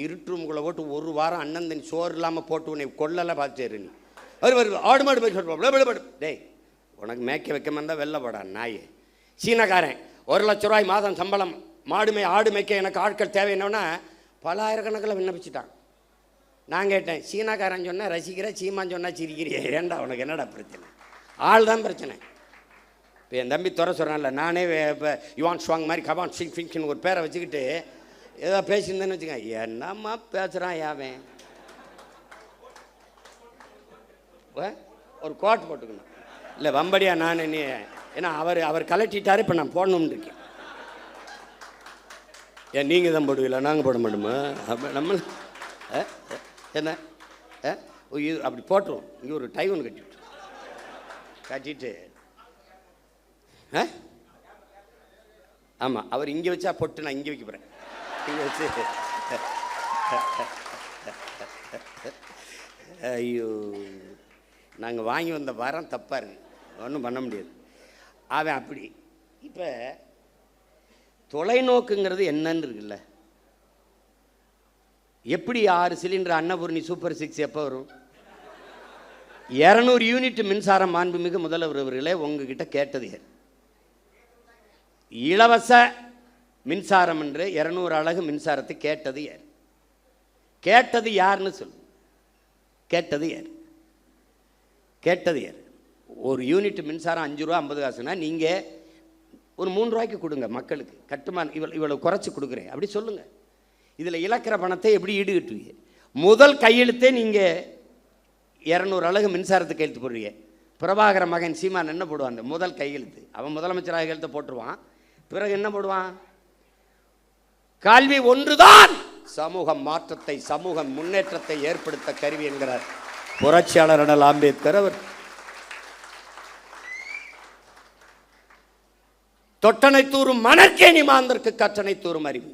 இருட்டு ரூமுக்குள்ளே போட்டு 1 வாரம் அண்ணன் தண்ணி சோறு இல்லாமல் போட்டு உன்னை கொள்ளலாம் பார்த்துரு. நீ வருது ஆடு மாடு போய் சொல்லுவான். டேய், உனக்கு மேய்க்க வைக்க இருந்தால் வெளில போடா நாயே. சீனக்காரன் 1 லட்ச ரூபாய் மாதம் சம்பளம், ஆடு மேய்க்க எனக்கு ஆட்கள் தேவைன்னொன்னா பல ஆயிரக்கணக்கில் விண்ணப்பிச்சிட்டான். நான் கேட்டேன், சீனாக்காரன் சொன்னால் ரசிக்கிற, சீமான் சொன்னால் சிரிக்கிறியே, ஏண்டா உனக்கு என்னடா பிரச்சனை? ஆள் தான் பிரச்சனை. இப்போ என் தம்பி துறை சொல்கிறான்ல, நானே இப்போ யுவான் ஷுவாங் மாதிரி கபான் சிங் ஃபிங்னு ஒரு பேரை வச்சுக்கிட்டு ஏதோ பேசியிருந்தேன்னு வச்சுக்கேன். என்னம்மா பேசுகிறான் யாவன்? ஒரு கோட் போட்டுக்கணும். இல்லை வம்படியா நான் நீ, ஏன்னா அவர் கலட்டிட்டாரு, இப்போ நான் போடணும்னு இருக்கேன். ஏன் நீங்கள் தான் போடுவீங்களா? நாங்கள் போட மாட்டோமா? நம்ம என்ன இது அப்படி போட்டுருவோம். இங்கே ஒரு டை ஒன்று கட்டிட்டு ஆமாம், அவர் இங்கே வச்சா பொட்டு, நான் இங்கே வைக்க போகிறேன். இங்கே வச்சு ஐயோ, நாங்கள் வாங்கி வந்த வாரம் தப்பாக இருக்கு, ஒன்றும் பண்ண முடியாது. அவன் அப்படி. இப்போ தொலைநோக்குங்கிறது என்னன்னு இருக்குல்ல. எப்படி 6 சிலிண்டர் அன்னபூர்ணி சூப்பர் 6 எப்போ வரும்? 200 யூனிட் மின்சாரம் மாண்புமிகு முதல்வர் அவர்களே உங்ககிட்ட கேட்டது யார்? இலவச மின்சாரம் என்று 200 அலகு மின்சாரத்தை கேட்டது யார்? கேட்டது யாருன்னு சொல்லு. கேட்டது யார்? கேட்டது யார்? ஒரு யூனிட் மின்சாரம் 5 ரூபா 50 காசுனா நீங்கள் ஒரு 3 ரூபாய்க்கு கொடுங்க மக்களுக்கு. கட்டுமான இவ்வளவு குறைச்சி கொடுக்குறேன் அப்படி சொல்லுங்க. இதில் இழக்கிற பணத்தை எப்படி ஈடுகட்டுவீங்க? முதல் கையெழுத்தே நீங்கள் 200 அலகு மின்சாரத்துக்கு கையெழுத்து போடுறீங்க. பிரபாகர மகன் சீமான் என்ன போடுவான்? முதல் கையெழுத்து அவன் முதலமைச்சராக கையெழுத்தை போட்டுருவான். பிறகு என்ன போடுவான்? கல்வி ஒன்றுதான் சமூக மாற்றத்தை சமூக முன்னேற்றத்தை ஏற்படுத்த கருவி என்கிறார் புரட்சியாளர் அண்ணல் அம்பேத்கர் அவர். தொட்டனை தூரும் மணற்கேணி மாந்தற்கு கற்றனை தூரும் அறிவு.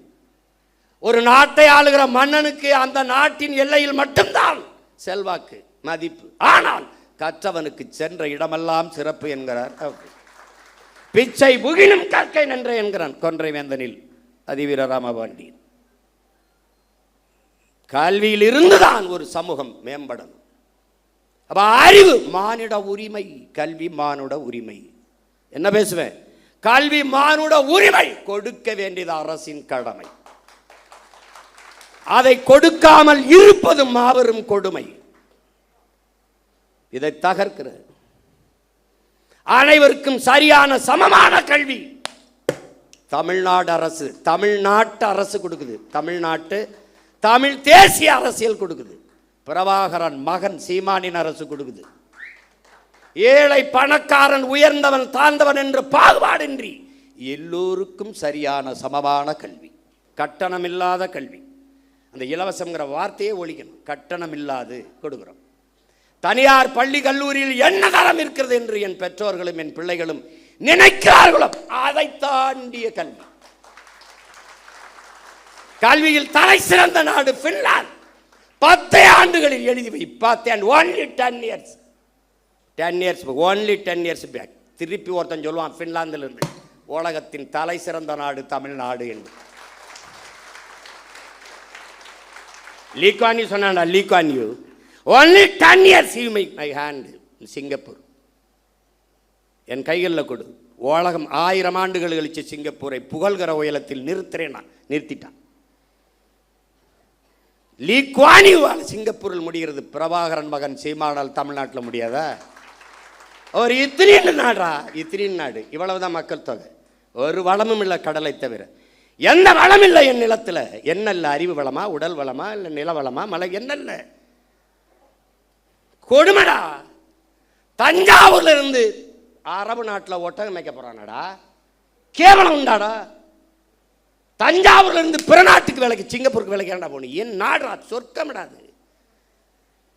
ஒரு நாட்டை ஆளுகிற மன்னனுக்கு அந்த நாட்டின் எல்லையில் மட்டும்தான் செல்வாக்கு மதிப்பு. ஆனால் கற்றவனுக்கு சென்ற இடமெல்லாம் சிறப்பு என்கிறார். பிச்சை புகினும் கற்கை நன்ற என்கிறான் கொன்றை வேந்தனில் அதிவீர ராமபாண்டியன். கல்வியில் இருந்துதான் ஒரு சமூகம் மேம்படணும். அப்ப அறிவு மானிட உரிமை, கல்வி மானுட உரிமை. என்ன பேசுவேன்? கல்வி மானுட உரிமை, கொடுக்க வேண்டியது அரசின் கடமை. அதை கொடுக்காமல் இருப்பது மாபெரும் கொடுமை. இதை தகர்க்கிறது. அனைவருக்கும் சரியான சமமான கல்வி தமிழ்நாடு அரசு, தமிழ்நாட்டு அரசு கொடுக்குது. தமிழ் தேசிய அரசியல் கொடுக்குது. பிரபாகரன் மகன் சீமானின் அரசு கொடுக்குது. ஏழை பணக்காரன் உயர்ந்தவன் தாழ்ந்தவன் என்று பாகுபாடின்றி எல்லோருக்கும் சரியான சமமான கல்வி, கட்டணம் இல்லாத கல்வி. அந்த இலவசங்கிற வார்த்தையே ஒழிக்கணும். கட்டணம் இல்லாது கொடுக்கிறோம். தனியார் பள்ளி கல்லூரியில் என்ன தரம் இருக்கிறது என்று என் பெற்றோர்களும் என் பிள்ளைகளும் நினைக்கிறார்களோ அதை தாண்டிய கல்வி. கல்வியில் தலை சிறந்த நாடு பின்லாந்து. 10 ஆண்டுகளில் எழுதி வை. 10 only 10 years. 10 years only 10 years back. திருப்பி ஒருத்தன் சொல்லுவான் பின்லாந்தில் இருந்து உலகத்தின் தலை சிறந்த நாடு தமிழ்நாடு என்று. லீக்வான் யூ சொன்னா Lee Kuan you only 10 years you make my hand in Singapore. என் கைகளில் கொடு. உலகம் 1000 ஆண்டுகள் கழிச்சு சிங்கப்பூரை புகழ்கிற உயரத்தில் நிறுத்திட்டான். லீக்வான் யூ சிங்கப்பூரில் முடிகிறது. பிரபாகரன் மகன் சீமானால் தமிழ்நாட்டில் முடியாதா? ஒரு இத்திரின் நாடு. இவ்வளவுதான் மக்கள் தொகை. ஒரு வளமும் இல்லை கடலை தவிர. எந்த வளம் இல்லை என் நிலத்தில். என்ன இல்லை? அறிவு வளமா, உடல் வளமா, இல்லை நில வளமா, மலை என்ன இல்லை? கொடுமடா. தஞ்சாவூர்ல இருந்து அரபு நாட்டில் ஒட்டகம் மேய்க்க போறானடா. கேவலம் உண்டாடா. தஞ்சாவூர்ல இருந்து பிற நாட்டுக்கு வேலைக்கு, சிங்கப்பூருக்கு வேலைக்கு ஏன்டா போகணும்? என் நாடுடா, சொர்க்கமிடாது.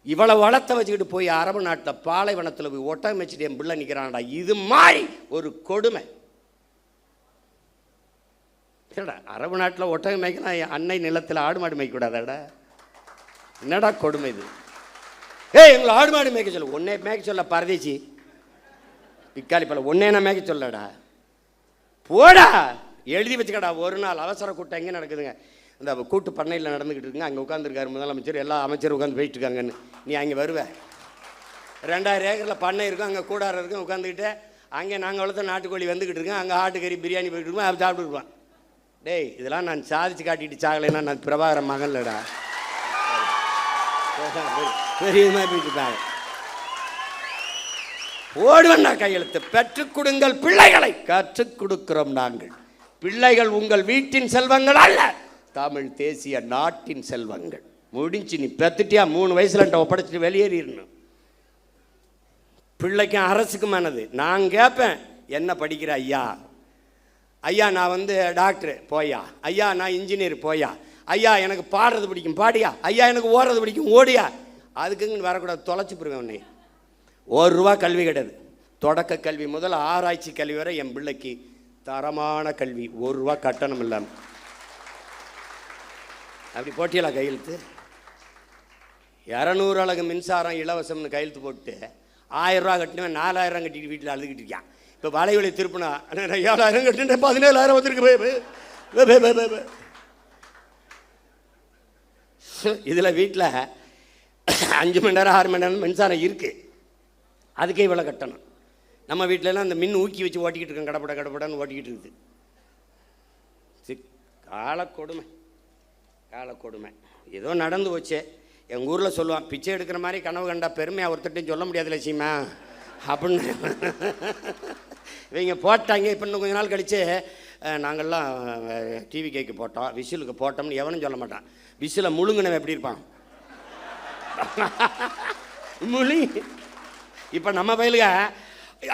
இவ்வளவு வளத்தை வச்சுக்கிட்டு போய் அரபு நாட்டில் பாலைவனத்தில் போய் ஒட்டகம் வச்சுட்டு என் பிள்ளை நிற்கிறான்டா. இது மாதிரி ஒரு கொடுமை. அரபு நாட்டில் ஒட்டகம் மேய்க்கலாம், அன்னை நிலத்தில் ஆடு மாடு மேய்க்கூடாதாடா? என்னடா கொடுமை இது? எங்களை ஆடு மாடு மேய்க்க சொல்ல, ஒன்னே மேய்க்க சொல்ல பரதேசி பிக்காளி பல, ஒன்னே நான் மேய்க்க சொல்லடா. போடா, எழுதி வச்சுக்கடா. ஒரு நாள் அவசர கூட்டம் எங்கே நடக்குதுங்க? இந்த கூட்டு பண்ணையில் நடந்துக்கிட்டு இருக்குங்க. அங்கே உட்காந்துருக்காரு முதலமைச்சர், எல்லா அமைச்சரும் உட்காந்து போயிட்டு இருக்காங்கன்னு. நீ அங்கே வருவ. 2000 ஏக்கரில் பண்ணை இருக்கும், அங்கே கூடாரம் இருக்கும். உட்காந்துக்கிட்டு அங்கே நாங்கள் வளர்த்த நாட்டுக்கோழி வந்துக்கிட்டு இருக்கேன். அங்கே ஆட்டுக்கறி பிரியாணி போயிட்டு இருக்கோம், அதை சாப்பிட்டுருப்பான். டேய், இதெல்லாம் நான் சாதிச்சு காட்டிட்டு சாகலைன்னா நான் பிரபாகரன் மகன்லடா. பெரியமாக போயிட்டு இருக்காங்க. ஓடுவண்ணா கையெழுத்து. பெற்றுக் கொடுங்கள் பிள்ளைகளை. கற்றுக் கொடுக்கிறோம் நாங்கள். பிள்ளைகள் உங்கள் வீட்டின் செல்வங்கள் அல்ல, தமிழ் தேசிய நாட்டின் செல்வங்கள். முடிஞ்சு. நீ பெத்துட்டியா 3 வயசுல ஒப்படைச்சிட்டு வெளியேறிடணும். பிள்ளைக்கும் அரசுக்குமானது. நான் கேட்பேன், என்ன படிக்கிற ஐயா? ஐயா நான் டாக்டர் போயா. ஐயா நான் இன்ஜினியர் போயா. ஐயா எனக்கு பாடுறது பிடிக்கும் பாடியா. ஐயா எனக்கு ஓடுறது பிடிக்கும் ஓடியா. அதுக்குன்னு வரக்கூடாது, தொலைச்சி போடுவேன் உன்னை. ₹1 கல்வி கிடையாது. தொடக்க கல்வி முதல் ஆராய்ச்சி கல்வி வரை என் பிள்ளைக்கு தரமான கல்வி, ₹1 கட்டணம் இல்லாமல். அப்படி போட்டியலா கையெழுத்து? 200 அலகு மின்சாரம் இலவசம்னு கையெழுத்து போட்டு 1000 ரூபா கட்டினவன் 4000 கட்டிட்டு வீட்டில் அழுதுகிட்டு இருக்கான். இப்போ வலைவலி திருப்பினா 7000 கட்டின 17000 வந்துருக்கு. இதில் வீட்டில் 5 மணி நேரம் 6 மணி நேரம் மின்சாரம் இருக்குது, அதுக்கே இவ்வளோ கட்டணும். நம்ம வீட்டிலலாம் அந்த மின் ஊக்கி வச்சு ஓட்டிக்கிட்டு இருக்கோம், கடப்படன்னு ஓட்டிக்கிட்டு இருக்குது. காலக்கொடுமை ஏதோ நடந்து போச்சு. எங்கள் ஊரில் சொல்லுவான், பிச்சை எடுக்கிற மாதிரி கனவு கண்டா பெருமையாக ஒருத்தட்டையும் சொல்ல முடியாது லட்சியமா அப்படின்னு. இவங்க போட்டாங்க. இப்போ இன்னும் கொஞ்ச நாள் கழித்து நாங்கள்லாம் டிவி கேக்கு போட்டோம், விசிலுக்கு போட்டோம்னு எவனும் சொல்ல மாட்டான். விசிலை முழுங்கினவன் எப்படி இருப்பான் முழி. இப்போ நம்ம பயிலுக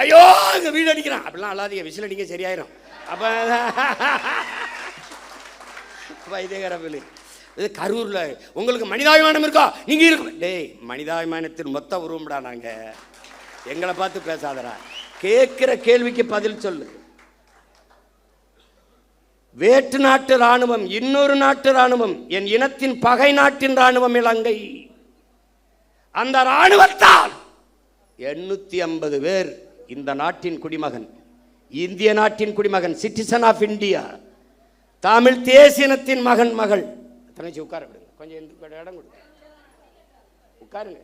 ஐயோ இங்கே வீடு அடிக்கிறான் அப்படிலாம் அல்லாதீங்க, விசில் அடிக்க சரியாயிரும். அப்போ வைத்தியகர பயிலு இது கரூரில் உங்களுக்கு மனிதாபிமானம் இருக்கா நீங்கள் இருக்கும். டேய், மனிதாபிமானத்தின் மொத்த உருவம்டா நாங்கள், எங்களை பார்த்து பேசாதடா. கேட்குற கேள்விக்கு பதில் சொல்லு. வேற்று நாட்டு இராணுவம், இன்னொரு நாட்டு இராணுவம், என் இனத்தின் பகை நாட்டின் இராணுவம் இலங்கை. அந்த இராணுவத்தால் 850 பேர் இந்த நாட்டின் குடிமகன், இந்திய நாட்டின் குடிமகன், சிட்டிசன் ஆஃப் இந்தியா, தமிழ் தேசியனத்தின் மகன் மகள். தங்கச்சி உட்கார விடுங்க, கொஞ்சம் இடம் கொடுங்க, உட்காருங்க.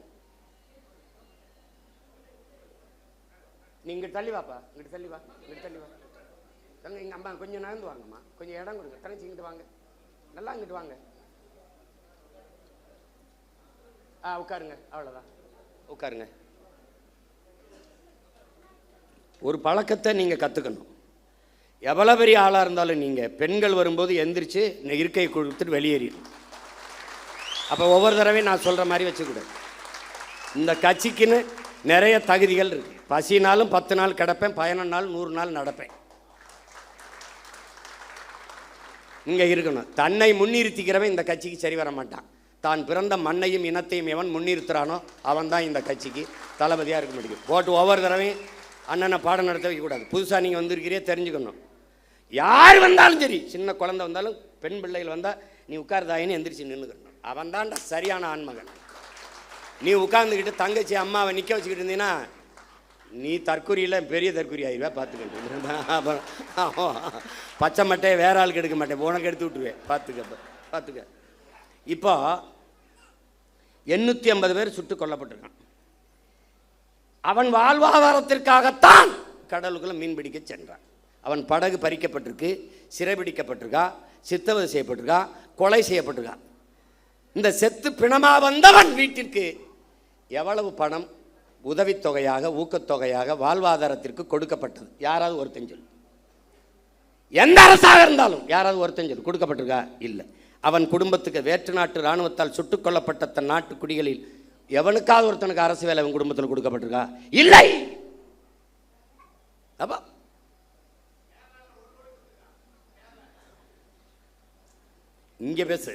நீங்க தள்ளி வாப்பா, இங்கிட்டு தள்ளி வா, இங்கிட்டு தள்ளி வா. தங்க எங்க அம்மா கொஞ்சம் நகர்ந்து வாங்கம்மா, கொஞ்சம் இடம் கொடுங்க. தங்கச்சி இங்கிட்டு வாங்க, நல்லா இங்கிட்டு வாங்க. உட்காருங்க, அவ்வளோதான், உட்காருங்க. ஒரு பழக்கத்தை நீங்கள் கற்றுக்கணும். எவ்வளோ பெரிய ஆளாக இருந்தாலும் நீங்கள் பெண்கள் வரும்போது எந்திரிச்சு இருக்கை கொடுத்துட்டு வெளியேறிடும். அப்போ ஒவ்வொரு தடவையும் நான் சொல்கிற மாதிரி வச்சுக்கூடாது. இந்த கட்சிக்குன்னு நிறைய தகுதிகள் இருக்கு. பசினாலும் 10 நாள் கிடப்பேன், 11 நாள் 100 நாள் நடப்பேன். இங்கே இருக்கணும். தன்னை முன்னிறுத்திக்கிறவன் இந்த கட்சிக்கு சரி வர மாட்டான். தான் பிறந்த மண்ணையும் இனத்தையும் எவன் முன்னிறுத்துறானோ அவன் தான் இந்த கட்சிக்கு தளபதியாக இருக்க முடியும். போட்டு ஒவ்வொரு தடவையும் அண்ணனை பாடம் நடத்த வைக்கக்கூடாது. புதுசாக நீங்கள் வந்திருக்கிறே தெரிஞ்சுக்கணும். யார் வந்தாலும் சரி, சின்ன குழந்தை வந்தாலும் பெண் பிள்ளைகள் வந்தால் நீ உட்கார்தாயின்னு எந்திரிச்சு நின்றுக்கணும். அவன் தான்டா சரியான ஆண்மகன். நீ உட்கார்ந்துக்கிட்டு தங்கச்சி அம்மாவை நிற்க வச்சுக்கிட்டு இருந்தீங்கன்னா நீ தற்கொலையில் பெரிய தற்கொலை ஆயிடுவா. பார்த்துக்கிட்டு பச்சை மட்டையை வேற ஆளுக்கு எடுக்க மாட்டேன், உனக்கு எடுத்து விட்டுருவேன். பார்த்துக்க. இப்போ 850 பேர் சுட்டுக் கொல்லப்பட்டிருக்கான். அவன் வாழ்வாதாரத்திற்காகத்தான் கடலுக்குள்ள மீன் பிடிக்க சென்றான். அவன் படகு பறிக்கப்பட்டிருக்கு, சிறைபிடிக்கப்பட்டிருக்கா, சித்தவதை செய்யப்பட்டிருக்கா, கொலை செய்யப்பட்டிருக்கா. இந்த செத்து பிணமா வந்தவன் வீட்டிற்கு எவ்வளவு பணம் உதவித்தொகையாக, ஊக்கத்தொகையாக, வாழ்வாதாரத்திற்கு கொடுக்கப்பட்டது? யாராவது ஒருத்தன் சொல்லு. எந்த அரசாக இருந்தாலும் யாராவது ஒருத்தன் சொல்லு கொடுக்கப்பட்டிருக்கா? இல்லை. அவன் குடும்பத்துக்கு வேற்று நாட்டு இராணுவத்தால் சுட்டுக் கொல்லப்பட்ட தன் நாட்டு குடிகளில் எவனுக்காவது ஒருத்தனுக்கு அரசு வேலை அவன் குடும்பத்தில் கொடுக்கப்பட்டிருக்கா? இல்லை. அப்ப இங்க பேசு,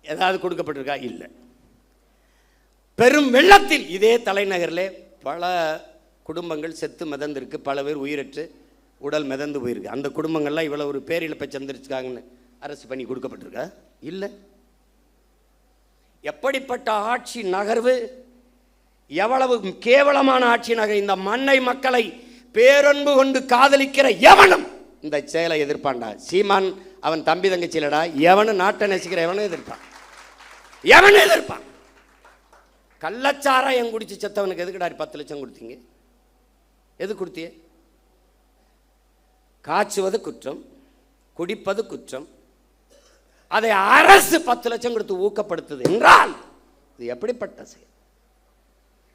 ஏதாவது கொடுக்கப்பட்டிருக்கா? இல்லை. பெரும் வெள்ளத்தில் இதே தலைநகரில் பல குடும்பங்கள் செத்து மிதந்திருக்கு, பல பேர் உயிரற்று உடல் மிதந்து போயிருக்கு. அந்த குடும்பங்கள்லாம் இவ்வளோ ஒரு பேரிழப்பை சந்திரிச்சுக்காங்கன்னு அரசு பண்ணி கொடுக்கப்பட்டிருக்கா? இல்லை. எப்படிப்பட்ட ஆட்சி நகர்வு, எவ்வளவு கேவலமான ஆட்சி நகர். இந்த மண்ணை மக்களை பேரன்பு கொண்டு காதலிக்கிற எவனும் இந்த செயலை எதிர்ப்பான்டா. சீமான் அவன் தம்பி தங்கச்சிலடா, எவனும் நாட்டை நேசிக்கிற எவனும் எதிர்ப்பான், எவனும் எதிர்ப்பான். கள்ளச்சாராயம் குடிச்சு செத்தவனுக்கு எதுக்குடா 10 லட்சம் கொடுத்தீங்க? எது கொடுத்திய? காய்ச்சுவது குற்றம், குடிப்பது குற்றம். அதை அரசு 10 லட்சம் கொடுத்து ஊக்கப்படுத்துது என்றால் இது எப்படிப்பட்ட செயல்?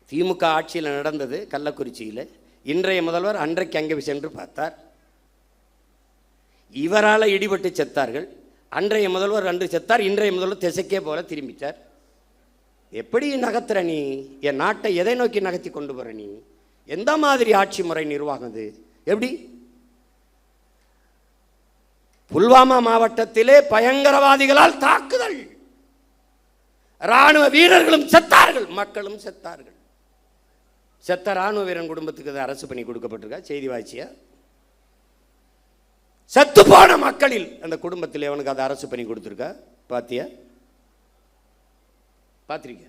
திமுக ஆட்சியில் நடந்தது கள்ளக்குறிச்சியில். இன்றைய முதல்வர் அன்றைக்கு அங்கே சென்று பார்த்தார். இவரால் இடிபட்டு செத்தார்கள். அன்றைய முதல்வர் அன்று செத்தார், இன்றைய முதல்வர் திசைக்கே போல திரும்பித்தார். எப்படி நகர்த்துற நீ? என் நாட்டை எதை நோக்கி நகர்த்தி கொண்டு போற நீ? எந்த மாதிரி ஆட்சி முறை நிர்வாகம் இது? எப்படி? புல்வாமா மாவட்டத்திலே பயங்கரவாதிகளால் தாக்குதல், ராணுவ வீரர்களும் செத்தார்கள், மக்களும் செத்தார்கள். செத்த ராணுவ வீரன் குடும்பத்துக்கு அரசு பண்ணி கொடுக்கப்பட்டிருக்கா? செய்தி வாய்ச்சியா? செத்து போன மக்களில் அந்த குடும்பத்தில் அவனுக்கு அதை அரசு பண்ணி கொடுத்துருக்கா? பாத்தியா? பார்த்திருக்க?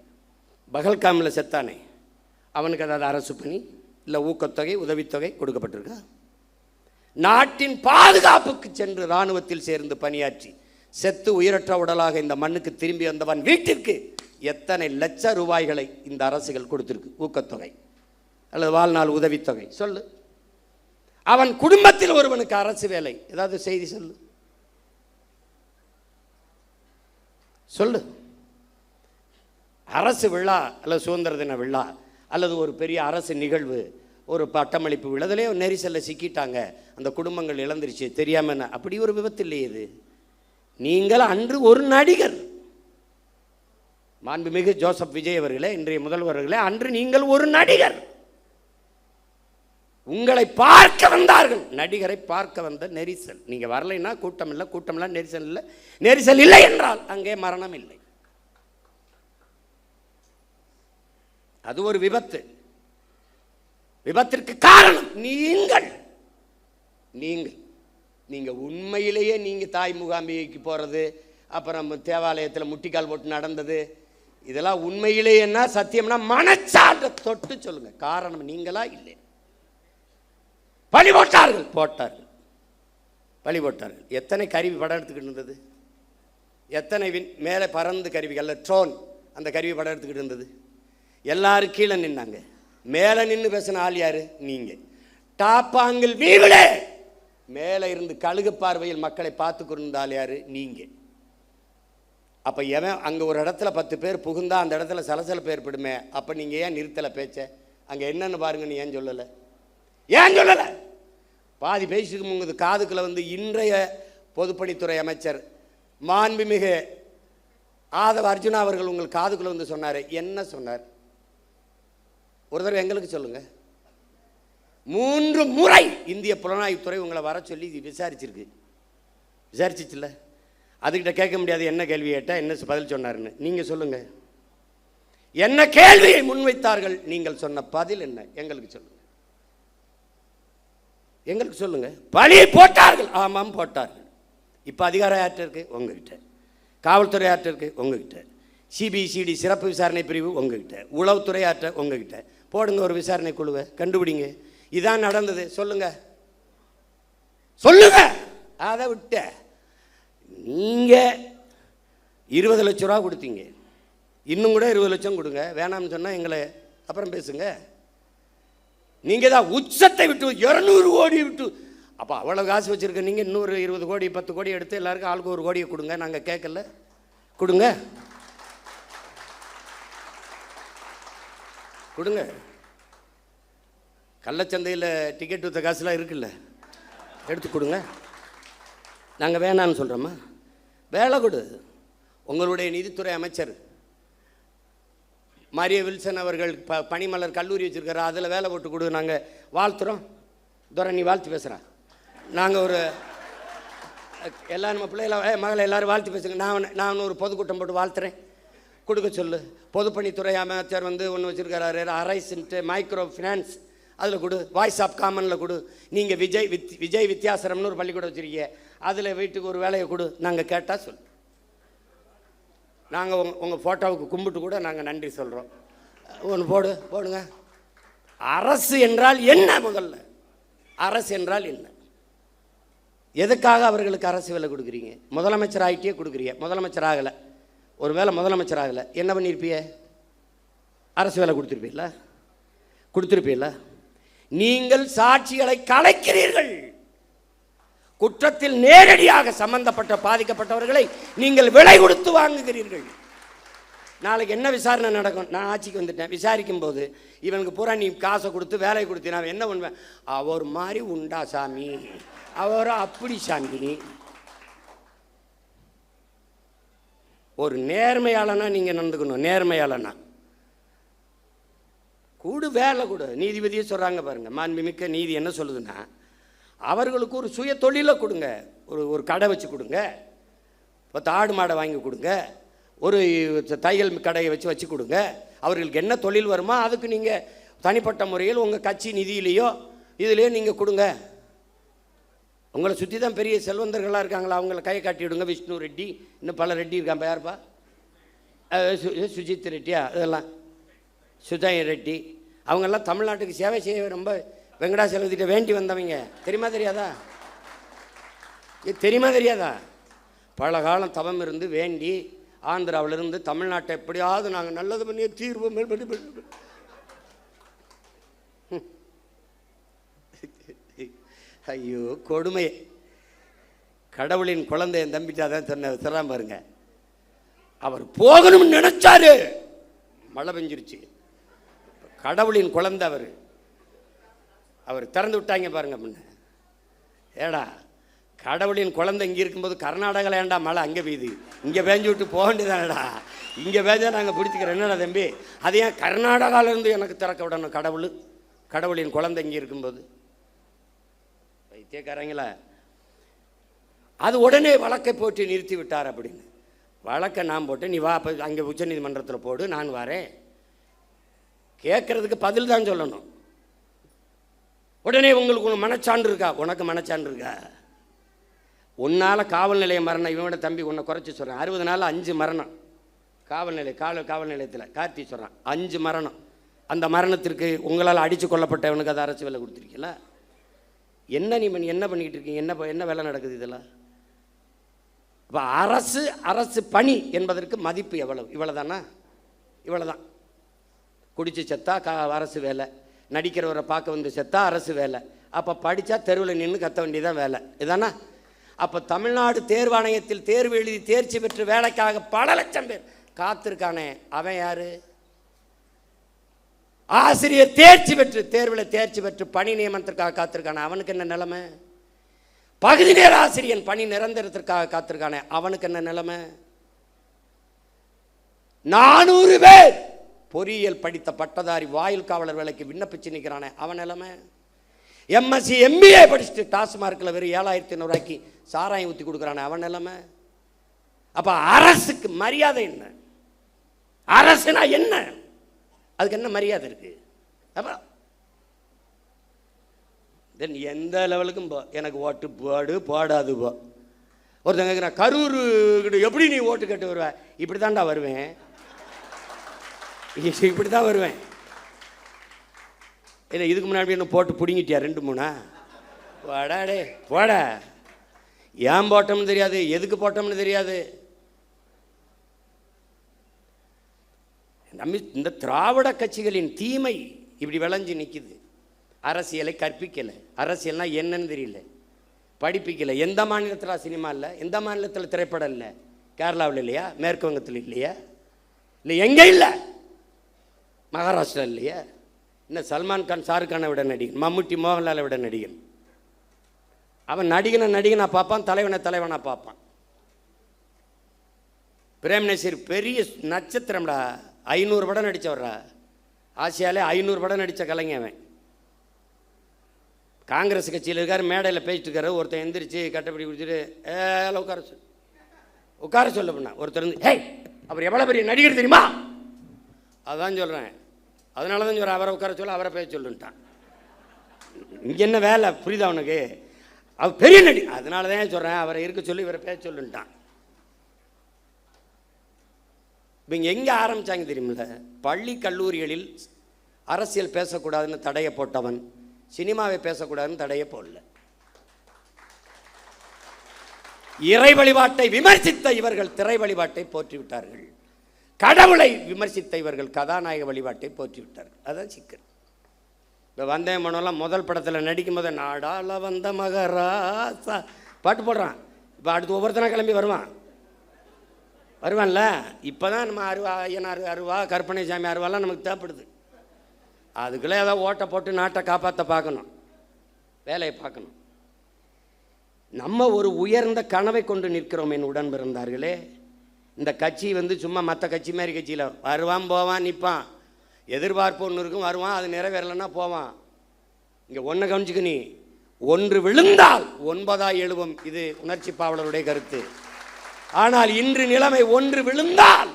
பகல்காமில் செத்தானே, அவனுக்கு அதாவது அரசு பண்ணி இல்லை ஊக்கத்தொகை உதவித்தொகை கொடுக்கப்பட்டிருக்கா? நாட்டின் பாதுகாப்புக்கு சென்று இராணுவத்தில் சேர்ந்து பணியாற்றி செத்து உயிரற்ற உடலாக இந்த மண்ணுக்கு திரும்பி வந்தவன் வீட்டிற்கு எத்தனை லட்ச ரூபாய்களை இந்த அரசுகள் கொடுத்திருக்கு, ஊக்கத்தொகை அல்லது வாழ்நாள் உதவித்தொகை சொல்லு. அவன் குடும்பத்தில் ஒருவனுக்கு அரசு வேலை, ஏதாவது செய்தி சொல்லு சொல்லு. அரசு விழா அல்லது சுதந்திர தின விழா அல்லது ஒரு பெரிய அரசு நிகழ்வு, ஒரு பட்டமளிப்பு விழா, அதிலே நெரிசலில் சிக்கிட்டாங்க, அந்த குடும்பங்கள் இழந்துருச்சு தெரியாம. அப்படி ஒரு விபத்து இல்லையே இது. நீங்கள் அன்று ஒரு நடிகர், மாண்புமிகு ஜோசப் விஜய் அவர்களே, இன்றைய முதல்வர்களே, அன்று நீங்கள் ஒரு நடிகர். உங்களை பார்க்க வந்தார்கள், நடிகரை பார்க்க வந்த நெரிசல். நீங்க வரலைன்னா கூட்டம் இல்லை, கூட்டம் இல்லை, நெரிசல் இல்லை. நெரிசல் இல்லை என்றால் அங்கே மரணம் இல்லை. அது ஒரு விபத்து. விபத்திற்கு காரணம் நீங்கள். நீங்கள் நீங்க உண்மையிலேயே நீங்க தாய் முகாம்பிகைக்கு போறது, அப்புறம் தேவாலயத்தில் முட்டிக்கால் போட்டு நடந்தது, இதெல்லாம் உண்மையிலேயேன்னா சத்தியம்னா மனச்சான்ற தொட்டு சொல்லுங்க. காரணம் நீங்களா இல்லை. பழி போட்டார்கள் போட்டார்கள் பழி போட்டார்கள். எத்தனை கருவி படம் எடுத்துக்கிட்டு இருந்தது, எத்தனை மேலே பறந்து கருவிகள், ட்ரோன், அந்த கருவி படம் எடுத்துக்கிட்டு இருந்தது. எல்லாரும் கீழே நின்னாங்க. மேலே நின்று பேசின ஆள் யாரு? நீங்க. டாப்பாங்கில் வீவிலே மேலே இருந்து கழுகு பார்வையில் மக்களை பார்த்து கொண்டிருந்தால் யாரு? நீங்க. அப்போ எவன் அங்கே ஒரு இடத்துல 10 பேர் புகுந்தா அந்த இடத்துல சலசலப்பு ஏற்படுமே, அப்போ நீங்கள் ஏன் நிறுத்தலை பேச்ச? அங்கே என்னன்னு பாருங்கன்னு ஏன் சொல்லலை? ஏன் சொல்லலை? பாதி பேசிட்டு உங்க காதுக்குள்ள வந்து இன்றைய பொதுப்பணித்துறை அமைச்சர் மாண்புமிகு ஆதவ அர்ஜுனா அவர்கள் உங்கள் காதுக்குள்ள வந்து சொன்னார். என்ன சொன்னார்? ஒரு தடவை எங்களுக்கு சொல்லுங்க. 3 முறை இந்திய புலனாய்வுத்துறை உங்களை வர சொல்லி விசாரிச்சிருக்கு. விசாரிச்சிச்சுல்ல? அதுக்கிட்ட கேட்க முடியாது என்ன கேள்வி கேட்டால் என்ன பதில் சொன்னாருன்னு. நீங்கள் சொல்லுங்க. என்ன கேள்வியை முன்வைத்தார்கள், நீங்கள் சொன்ன பதில் என்ன? எங்களுக்கு சொல்லுங்க. எங்களுக்கு சொல்லுங்க. பழி போட்டார்கள். ஆமாம் போட்டார்கள். இப்போ அதிகாரம் யார்கிட்ட இருக்கு? உங்ககிட்ட. காவல்துறை யார்கிட்ட இருக்கு? உங்ககிட்ட. சிபிசிடி சிறப்பு விசாரணை பிரிவு உங்ககிட்ட. உளவுத்துறை யார்கிட்ட? உங்ககிட்ட. போடுங்க ஒரு விசாரணை குழுவை, கண்டுபிடிங்க. இதான் நடந்தது. சொல்லுங்க சொல்லுங்க. அதை விட்ட நீங்க 20 லட்சம் ரூபா கொடுத்தீங்க, இன்னும் கூட 20 லட்சம் கொடுங்க, வேணாம்னு சொன்னால் எங்களை அப்புறம் பேசுங்க. நீங்க தான் உச்சத்தை விட்டு 200 கோடி விட்டு, அப்போ அவ்வளோ காசு வச்சிருக்க நீங்க இன்னொரு 20 கோடி 10 கோடி எடுத்து எல்லாருக்கும் ஆளுக்கு 1 கோடியை கொடுங்க. நாங்கள் கேட்கல, கொடுங்க கொடுங்க. கள்ளச்சந்தையில் டிக்கெட் விற்ற காசுலாம் இருக்குல்ல, எடுத்து கொடுங்க. நாங்கள் வேணான்னு சொல்கிறோமா? வேலை கொடு. உங்களுடைய நிதித்துறை அமைச்சர் மாரிய வில்சன் அவர்கள் பனிமலர் கல்லூரி வச்சுருக்காரு, அதில் வேலை போட்டு கொடு. நாங்கள் வாழ்த்துறோம். துரை நீ வாழ்த்து பேசுகிறா. நாங்கள் ஒரு எல்லோரும் நம்ம பிள்ளைகளை மகளை எல்லோரும் வாழ்த்து பேசுங்க. நான் ஒரு பொதுக்கூட்டம் போட்டு வாழ்த்துறேன், கொடுக்க சொல்லு. பொதுப்பணித்துறை அமைச்சர் வந்து ஒன்று வச்சுருக்கிறாரு, அரைஸ்ன்ட்டு மைக்ரோ ஃபினான்ஸ், அதில் கொடு. வாய்ஸ் ஆஃப் காமனில் கொடு. நீங்கள் விஜய் வித்யாசரம்னு ஒரு பள்ளிக்கூடம் வச்சுருக்கீங்க, அதில் வீட்டுக்கு ஒரு வேலையை கொடு. நாங்கள் கேட்டால் சொல்லு. நாங்கள் உங்கள் ஃபோட்டோவுக்கு கும்பிட்டு கூட நாங்கள் நன்றி சொல்கிறோம். ஒன்று போடுங்க. அரசு என்றால் என்ன? முதல்ல அரசு என்றால் என்ன? எதுக்காக அவர்களுக்கு அரசு வேலை கொடுக்குறீங்க? முதலமைச்சர் ஆகிட்டே கொடுக்குறீங்க. முதலமைச்சர் ஆகலை, ஒரு வேளை முதலமைச்சர் ஆகலை, என்ன பண்ணியிருப்பிய? அரசு வேலை கொடுத்துருப்பீல்ல? நீங்கள் சாட்சிகளை கலைக்கிறீர்கள். குற்றத்தில் நேரடியாக சம்பந்தப்பட்ட பாதிக்கப்பட்டவர்களை நீங்கள் விலை கொடுத்து வாங்குகிறீர்கள். நாளைக்கு என்ன விசாரணை நடக்கும்? நான் ஆட்சிக்கு வந்துட்டேன், விசாரிக்கும் போது இவனுக்கு பூரா நீ காசை கொடுத்து வேலை கொடுத்து நான் என்ன பண்ணுவேன்? அவர் மாதிரி உண்டா சாமி, அவர் அப்படி சாமி. ஒரு நேர்மையாளனா நீங்கள் நடந்துக்கணும். நேர்மையாளனா கூடு, வேலை கொடு. நீதிபதியே சொல்கிறாங்க பாருங்க, மாண்புமிக்க நீதி என்ன சொல்லுதுன்னா, அவர்களுக்கு ஒரு சுய தொழிலை கொடுங்க. ஒரு கடை வச்சு கொடுங்க, 10 ஆடு மாடை வாங்கி கொடுங்க, ஒரு தையல் கடையை வச்சு கொடுங்க. அவர்களுக்கு என்ன தொழில் வருமோ அதுக்கு நீங்கள் தனிப்பட்ட முறையில் உங்கள் கட்சி நிதியிலையோ இதுலேயோ நீங்கள் கொடுங்க. உங்களை சுற்றி தான் பெரிய செல்வந்தர்களாக இருக்காங்களா, அவங்கள கையை காட்டி விடுங்க. விஷ்ணு ரெட்டி, இன்னும் பல ரெட்டி இருக்கான். யாருப்பா? சுஜித் ரெட்டியா, இதெல்லாம் சுஜய் ரெட்டி, அவங்கெல்லாம் தமிழ்நாட்டுக்கு சேவை செய்ய ரொம்ப வெங்கடாசலத்திட்ட வேண்டி வந்தவங்க தெரியுமா தெரியாதா? தெரியுமா தெரியாதா? பல காலம் தவம் இருந்து வேண்டி ஆந்திராவிலிருந்து தமிழ்நாட்டை எப்படியாவது நாங்கள் நல்லது பண்ணி தீர்வு மேல் ஐயோ கொடுமை. கடவுளின் குழந்தை என் தம்பிட்டா தான் சொல்றான் பாருங்க. அவர் போகணும்னு நினைச்சாரு, மழை பெஞ்சிருச்சு. கடவுளின் குழந்தை அவர் திறந்து விட்டாங்க பாருங்க. முன்ன ஏடா கடவுளின் குழந்தை இங்கே இருக்கும்போது கர்நாடகாவில் ஏண்டா மழை அங்கே பெய்யுது, இங்கே பேஞ்சு விட்டு போக வேண்டியதானடா, இங்கே பேஞ்சா நாங்கள் பிடிச்சிக்கிறோம் என்னடா தம்பி, அது ஏன் கர்நாடகாவிலேருந்து எனக்கு திறக்க விடணும் கடவுளின் குழந்தை இங்கே இருக்கும்போது? வைத்தியக்காரங்களா, அது உடனே வழக்கை போட்டு நிறுத்தி விட்டார் அப்படின்னு. வழக்கை நான் போட்டு நீ வா, அப்போ அங்கே உச்சநீதிமன்றத்தில் போடு, நான் வரேன். கேட்கறதுக்கு பதில் தான் சொல்லணும். உடனே உங்களுக்கு மனச்சான்று இருக்கா? உனக்கு மனச்சான்று இருக்கா? உன்னால் காவல் நிலைய மரணம், இவனோட தம்பி உன்னை குறைச்சி சொல்கிறேன், 60 நாள் 5 மரணம் காவல் நிலையத்தில் கார்த்தி சொல்கிறான், 5 மரணம். அந்த மரணத்திற்கு உங்களால் அடித்து கொல்லப்பட்டவனுக்கு அதை அரசு வேலை கொடுத்துருக்கீங்களா? என்ன நீ என்ன பண்ணிக்கிட்டு இருக்கீங்க? என்ன வேலை நடக்குது இதெல்லாம்? இப்போ அரசு பணி என்பதற்கு மதிப்பு எவ்வளவு? இவ்வளோதானா? இவ்வளோதான். குடிச்சு செத்தா அரசு வேலை, நடிக்கிறவரை பார்க்க வந்து செத்தா அரசு வேலை, அப்போ படித்தா தெருவில் நின்று கத்த வேண்டியதான் வேலை, இதானா? அப்போ தமிழ்நாடு தேர்வாணையத்தில் தேர்வு எழுதி தேர்ச்சி பெற்று வேலைக்காக பல லட்சம் பேர் காத்திருக்கானே, அவன் யாரு? ஆசிரியர் தேர்ச்சி பெற்று தேர்வில் தேர்ச்சி பெற்று பணி நியமனத்திற்காக காத்திருக்கானே, அவனுக்கு என்ன நிலைமை? பகுதி நேர ஆசிரியன் பணி நிரந்தரத்திற்காக காத்திருக்கானே, அவனுக்கு என்ன நிலைமை? 400 பேர் பொறியியல் படித்த பட்டதாரி வாயில் காவலர் வேலைக்கு விண்ணப்பிச்சு நிற்கிறானே, அவன் நிலைமை? எம்எஸ்சி எம்பிஏ படிச்சுட்டு டாஸ்மார்க்கில் வெறும் 7,500 ரூபாய்க்கு சாராயம் ஊற்றி கொடுக்குறானே, அவன் நிலைமை? அப்போ அரசுக்கு மரியாதை என்ன? அரசுனா என்ன? அதுக்கு என்ன மரியாதை இருக்கு? அப்போ தென் எந்த லெவலுக்கும் போ, எனக்கு ஓட்டு போடு போடாது போ. ஒருத்தங்க நான் கரூர் எப்படி நீ ஓட்டு கேட்டு வருவ? இப்படி தான்டா வருவேன், இப்படி தான் வருவேன். இல்லை இதுக்கு முன்னாடி என்ன போட்டு பிடிங்கிட்டியா 2-3? வாடாடே போட. ஏன் போட்டோம்னு தெரியாது, எதுக்கு போட்டோம்னு தெரியாது. நம்ம இந்த திராவிட கட்சிகளின் தீமை இப்படி விளைஞ்சு நிற்கிது. அரசியலை கற்பிக்கலை, அரசியல்னா என்னன்னு தெரியல, படிப்பிக்கலை. எந்த மாநிலத்தில் சினிமா இல்லை, எந்த மாநிலத்தில் திரைப்படம் இல்லை? கேரளாவில் இல்லையா? மேற்கு வங்கத்தில் இல்லையா? இல்லை எங்கே இல்லை? மகாராஷ்டிரா இல்லையா? இன்னும் சல்மான் கான் ஷாருக் கானை விட நடிகன், மம்முட்டி மோகன்லாலை விட நடிகன். அவன் நடிகனை பார்ப்பான், தலைவனை பார்ப்பான். பிரேம் நசீர் பெரிய நட்சத்திரம்டா, 500 படம் நடித்தவர்றா. ஆசியாலே 500 படம் நடித்த கலைஞன் அவன். காங்கிரஸ் கட்சியில் இருக்கார், மேடையில் பேசிட்டு இருக்காரு. ஒருத்தன் எந்திரிச்சு கட்டப்படி குடிச்சிட்டு உட்கார சொல்ல பண்ண. ஒருத்தர் வந்து ஹே அவர் எவ்வளோ பெரிய நடிகர் தெரியுமா? அதான் சொல்கிறேன், அதனால தான் சொல்கிறேன், அவரை உட்கார சொல்ல, அவரை பேச சொல்லுன்ட்டான். இங்கே என்ன வேலை புரியுதா அவனுக்கு? அவர் பெரிய நடி, அதனால தான் சொல்கிறேன், அவரை இருக்க சொல்லி இவரை பேச சொல்லுன்ட்டான். இப்போ இங்கே எங்கே ஆரம்பித்தாங்க தெரியுமில்ல? பள்ளி கல்லூரிகளில் அரசியல் பேசக்கூடாதுன்னு தடையை போட்டவன் சினிமாவை பேசக்கூடாதுன்னு தடையை போடல. இறை வழிபாட்டை விமர்சித்த இவர்கள் திரை வழிபாட்டை போற்றிவிட்டார்கள். கடவுளை விமர்சித்த இவர்கள் கதாநாயக வழிபாட்டை போற்றிவிட்டார்கள். அதான் சிக்கல். இப்போ வந்தே மனோலாம் முதல் படத்தில் நடிக்கும் போது நாடால வந்த மகராசா பாட்டு போடுறான். இப்போ அடுத்து ஒவ்வொருத்தனா கிளம்பி வருவான்ல. இப்போ தான் நம்ம ஐயனார் அருவா, கற்பனை சாமி அருவாலாம் நமக்கு தேவைப்படுது. அதுக்குள்ளே ஏதாவது ஓட்டை போட்டு நாட்டை காப்பாற்ற பார்க்கணும், வேலையை பார்க்கணும். நம்ம ஒரு உயர்ந்த கனவை கொண்டு நிற்கிறோம் என் உடன் பிறந்தார்களே. இந்த கட்சி சும்மா மற்ற கட்சி மாதிரி கட்சியில் வருவான் போவான் நிற்பான், எதிர்பார்ப்பு ஒன்று இருக்கும், வருவான், அது நிறைவேறலைன்னா போவான். இங்கே ஒன்றை கவனிச்சுக்க, நீ ஒன்று விழுந்தால் 9 எழுவும். இது உணர்ச்சி பாவலருடைய கருத்து. ஆனால் இன்று நிலைமை ஒன்று விழுந்தால்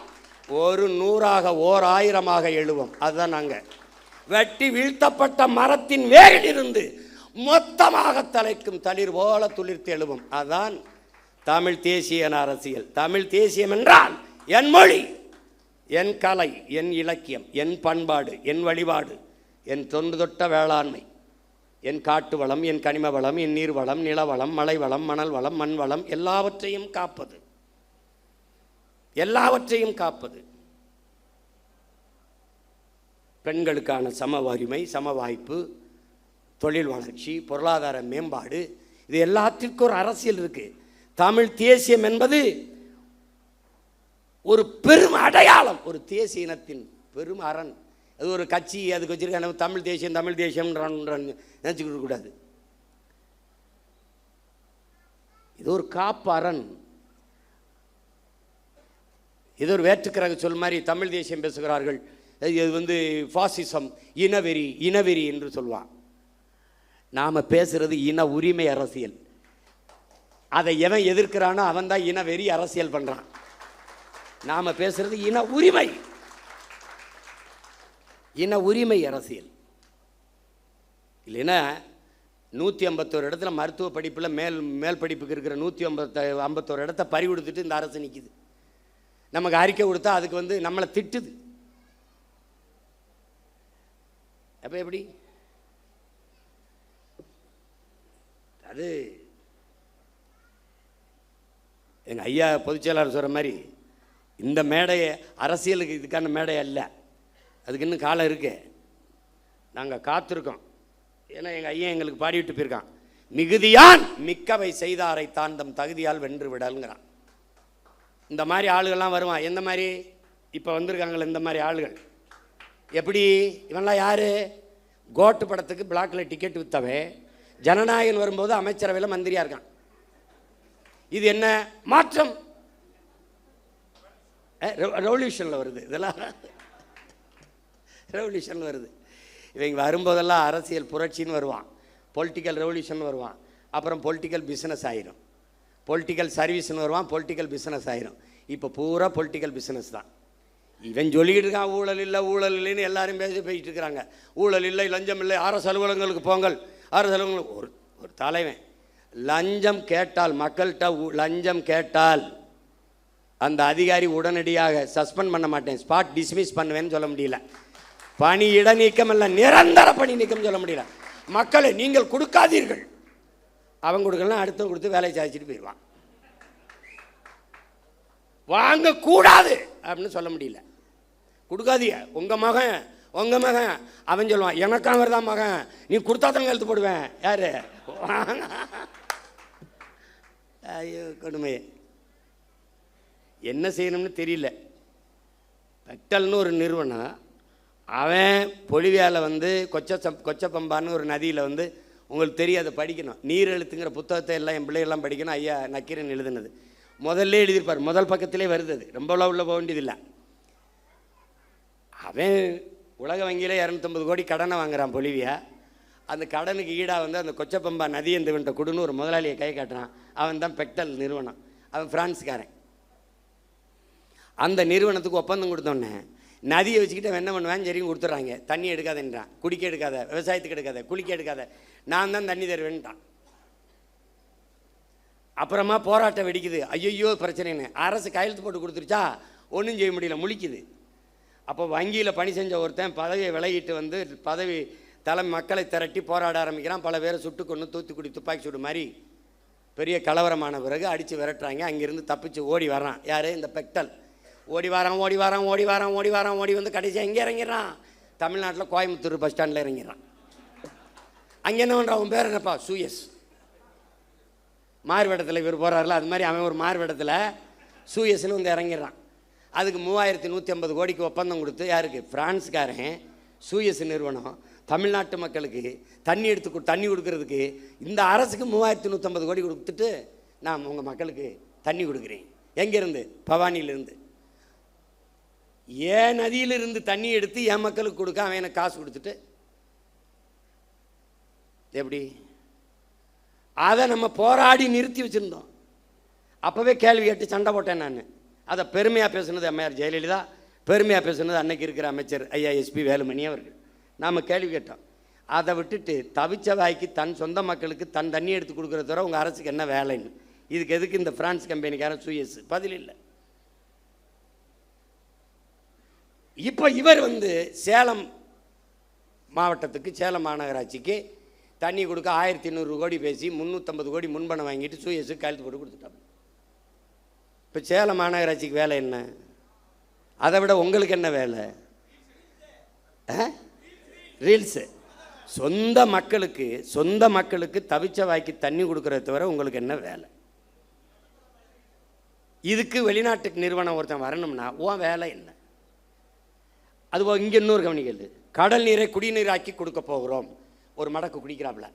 100 ஓர் 1000 எழுவும். அதுதான் நாங்கள் வெட்டி வீழ்த்தப்பட்ட மரத்தின் வேரிலிருந்து மொத்தமாக தலைக்கும் தளிர் போல துளிர்த்து எழுவும். அதுதான் தமிழ் தேசிய அரசியல். தமிழ் தேசியம் என்றால் என் மொழி, என் கலை, என் இலக்கியம், என் பண்பாடு, என் வழிபாடு, என் தொன்று தொட்ட வேளாண்மை, என் காட்டு வளம், என் கனிம வளம், என் நீர் வளம், நில வளம், மலை வளம், மணல் வளம், மண் வளம், எல்லாவற்றையும் காப்பது, எல்லாவற்றையும் காப்பது. பெண்களுக்கான சம உரிமை, சம வாய்ப்பு, தொழில் வளர்ச்சி, பொருளாதார மேம்பாடு, இது எல்லாத்திற்கும் ஒரு அரசியல் இருக்கு. தமிழ் தேசியம் என்பது ஒரு பெரும் அடையாளம், ஒரு தேசிய இனத்தின் பெரும் அரண். அது ஒரு கட்சி அதுக்கு வச்சிருக்க தமிழ் தேசியம் தமிழ் தேசியம் நினச்சிக்கிட்டு கூடாது. இது ஒரு காப்பு அரண். இது ஒரு வேற்றுக்கிரக சொல் மாதிரி தமிழ் தேசியம் பேசுகிறார்கள். இது ஃபாசிசம், இனவெறி, இனவெறி என்று சொல்லுவான். நாம் பேசுறது இன உரிமை அரசியல். அதை எவன் எதிர்க்கிறானோ அவன் தான் இனவெறி அரசியல் பண்ணுறான். நாம் பேசுறது இன உரிமை, இன உரிமை அரசியல். இல்லைன்னா 151 இடத்துல மருத்துவ படிப்பில் மேல் படிப்புக்கு இருக்கிற 151 இடத்த பறி கொடுத்துட்டு இந்த அரசு நிற்கிது. நமக்கு அறிக்கை கொடுத்தா அதுக்கு நம்மளை திட்டுது. அப்போ எப்படி? அது எங்கள் ஐயா பொதுச்செயலாளர் சொல்கிற மாதிரி இந்த மேடையை அரசியலுக்கு இதுக்கான மேடை அல்ல. அதுக்கு இன்னும் காலம் இருக்கு. நாங்கள் காத்திருக்கோம். ஏன்னா எங்கள் ஐயா எங்களுக்கு பாடிவிட்டு போயிருக்கான், மிகுதியான் மிக்கவை செய்தாரை தாண்டம் தகுதியால் வென்று விடல்ங்கிறான். இந்த மாதிரி ஆளுகள்லாம் வருவான். எந்த மாதிரி இப்போ வந்திருக்காங்களே இந்த மாதிரி ஆளுகள். எப்படி? இவன்லாம் யார்? கோட்டு படத்துக்கு பிளாக்ல டிக்கெட் விற்றவே ஜனநாயகன் வரும்போது அமைச்சரவையில் மந்திரியாக இருக்கான். இது என்ன மாற்றம்? ரெவல்யூஷனில் வருது. இதெல்லாம் ரெவல்யூஷன் வருது. இவங்க வரும்போதெல்லாம் அரசியல் புரட்சின்னு வருவான், பொலிட்டிக்கல் ரெவல்யூஷன் வருவான், அப்புறம் பொலிட்டிக்கல் பிஸ்னஸ் ஆயிரும், பொலிட்டிக்கல் சர்வீஸ்னு வருவான், பொலிட்டிக்கல் பிஸ்னஸ் ஆயிரும். இப்போ பூரா பொலிட்டிக்கல் பிஸ்னஸ் தான். இவன் சொல்லிக்கிட்டு இருக்கான் ஊழல் இல்லை ஊழல் இல்லைன்னு எல்லாரும் போயிட்டு இருக்கிறாங்க. ஊழல் இல்லை, லஞ்சம் இல்லை, அரசு அலுவலகங்களுக்கு போங்கள், அரசு அலுவலகங்களுக்கு. ஒரு தலைவன் லஞ்சம் கேட்டால், மக்கள்கிட்ட லஞ்சம் கேட்டால் அந்த அதிகாரி உடனடியாக சஸ்பெண்ட் பண்ண மாட்டேன், ஸ்பாட் டிஸ்மிஸ் பண்ணுவேன்னு சொல்ல முடியல. பணி இடைநீக்கம் இல்லை, நிரந்தர பணி நீக்கம் சொல்ல முடியல. மக்களை நீங்கள் கொடுக்காதீர்கள், அவன் கொடுக்கலாம், அடுத்த கொடுத்து வேலையை சாதிச்சுட்டு போயிடுவான். வாங்கக்கூடாது அப்படின்னு சொல்ல முடியல. கொடுக்காதீங்க, உங்கள் மகன் உங்கள் மகன், அவன் சொல்லுவான் எனக்கு அவர் தான் மகன், நீ கொடுத்தா தான் எழுத்து போடுவேன். யார்? ஐயோ கொடுமை. என்ன செய்யணும்னு தெரியல. பெக்டல்னு ஒரு நிறுவனம், அவன் பொலிவியாவில் கொச்சப்பம்பான்னு ஒரு நதியில் உங்களுக்கு தெரியும், அதை படிக்கணும். நீர் எழுத்துங்கிற புத்தகத்தை எல்லாம் என் பிள்ளைகள்லாம் படிக்கணும். ஐயா நக்கீரன் எழுதுனது முதல்ல எழுதியிருப்பார், முதல் பக்கத்திலே வருது. அது ரொம்ப உள்ள போக வேண்டியதில்லை. அவன் உலக வங்கியில் 250 கோடி கடனை வாங்குறான் பொலிவியா. அந்த கடனுக்கு ஈடாக அந்த கொச்சப்பம்பா நதி எந்தவன்ட்ட கொடுன்னு ஒரு முதலாளியை கை காட்டுறான். அவன் தான் பெக்டல் நிறுவனம். அவன் பிரான்ஸ்காரன். அந்த நிறுவனத்துக்கு ஒப்பந்தம் கொடுத்தோன்னே நதியை வச்சுக்கிட்டு அவன் என்ன பண்ணுவான், சரியும் கொடுத்துட்றாங்க. தண்ணி எடுக்காதன்றான், குடிக்க எடுக்காத, விவசாயத்துக்கு எடுக்காத, குளிக்க எடுக்காத, நான் தான் தண்ணி தருவேன்ட்டான். அப்புறமா போராட்டம் வெடிக்குது. ஐயோ பிரச்சனைன்னு அரசு கையெழுத்து போட்டு கொடுத்துருச்சா, ஒன்றும் செய்ய முடியல, முழிக்குது. அப்போ வங்கியில் பணி செஞ்ச ஒருத்தன் பதவியை விலகிட்டு பதவி தலைமை மக்களை திரட்டி போராட ஆரம்பிக்கிறான். பல பேரை சுட்டு கொண்டு தூத்துக்குடி துப்பாக்கி சூடு மாதிரி பெரிய கலவரமான பிறகு அடித்து விரட்டுறாங்க. அங்கேருந்து தப்பிச்சு ஓடி வரான். யார்? இந்த பெக்டல். ஓடி வந்து கடைசியாக எங்கே இறங்கிடுறான்? தமிழ்நாட்டில் கோயம்புத்தூர் பஸ் ஸ்டாண்டில் இறங்கிடுறான். அங்கே என்ன பண்ணுறான்? அவன் பேர் என்னப்பா? சூயஸ். மார்வேடத்தில் இவர் போகிறாரில்ல, அது மாதிரி அவன் ஒரு மார்வேடத்தில் சூயஸ்ன்னு இறங்கிடுறான். அதுக்கு 3150 கோடிக்கு ஒப்பந்தம் கொடுத்து, யாருக்கு? பிரான்ஸ்காரன் சூயஸ் நிறுவனம் தமிழ்நாட்டு மக்களுக்கு தண்ணி கொடுக்கறதுக்கு இந்த அரசுக்கு 3150 கோடி கொடுத்துட்டு நான் உங்கள் மக்களுக்கு தண்ணி கொடுக்குறேன். எங்கேருந்து? பவானியிலிருந்து. ஏன் நதியிலிருந்து தண்ணி எடுத்து என் மக்களுக்கு கொடுக்க அவன் எனக்கு காசு கொடுத்துட்டு எப்படி? அதை நம்ம போராடி நிறுத்தி வச்சுருந்தோம். அப்போவே கேள்வி கேட்டு சண்டை போட்டேன் நான். அதை பெருமையாக பேசுனது அம்மையார் ஜெயலலிதா, பெருமையாக பேசுனது அன்னைக்கு இருக்கிற அமைச்சர் ஐயா எஸ்பி வேலுமணி அவர்கள். நாம் கேள்வி கேட்டோம். அதை விட்டுட்டு தவிச்ச வாய்க்கு தன் சொந்த மக்களுக்கு தன் தண்ணி எடுத்து கொடுக்குறத தவிர உங்கள் அரசுக்கு என்ன வேலைன்னு, இதுக்கு எதுக்கு இந்த பிரான்ஸ் கம்பெனிக்காரன் சூயஸ்? பதில் இல்லை. இப்போ இவர் சேலம் மாவட்டத்துக்கு, சேலம் மாநகராட்சிக்கு தண்ணி கொடுக்க 1200 கோடி பேசி 350 கோடி முன்பணம் வாங்கிட்டு சூயஸுக்கு கையெழுத்து போட்டு கொடுத்துட்டாங்க. இப்போ சேலம் மாநகராட்சிக்கு வேலை என்ன? அதை விட உங்களுக்கு என்ன வேலை? ரீல்ஸு. சொந்த மக்களுக்கு தவிச்ச வாய்க்கு தண்ணி கொடுக்கறத தவிர உங்களுக்கு என்ன வேலை? இதுக்கு வெளிநாட்டுக்கு நிறுவனம் ஒருத்தன் வரணும்னா உன் வேலை என்ன? அதுபோல் இங்கே இன்னொரு கவனிக்கல், கடல் நீரை குடிநீராக்கி கொடுக்க போகிறோம், ஒரு மடக்கு குடிக்கிறாப்புல,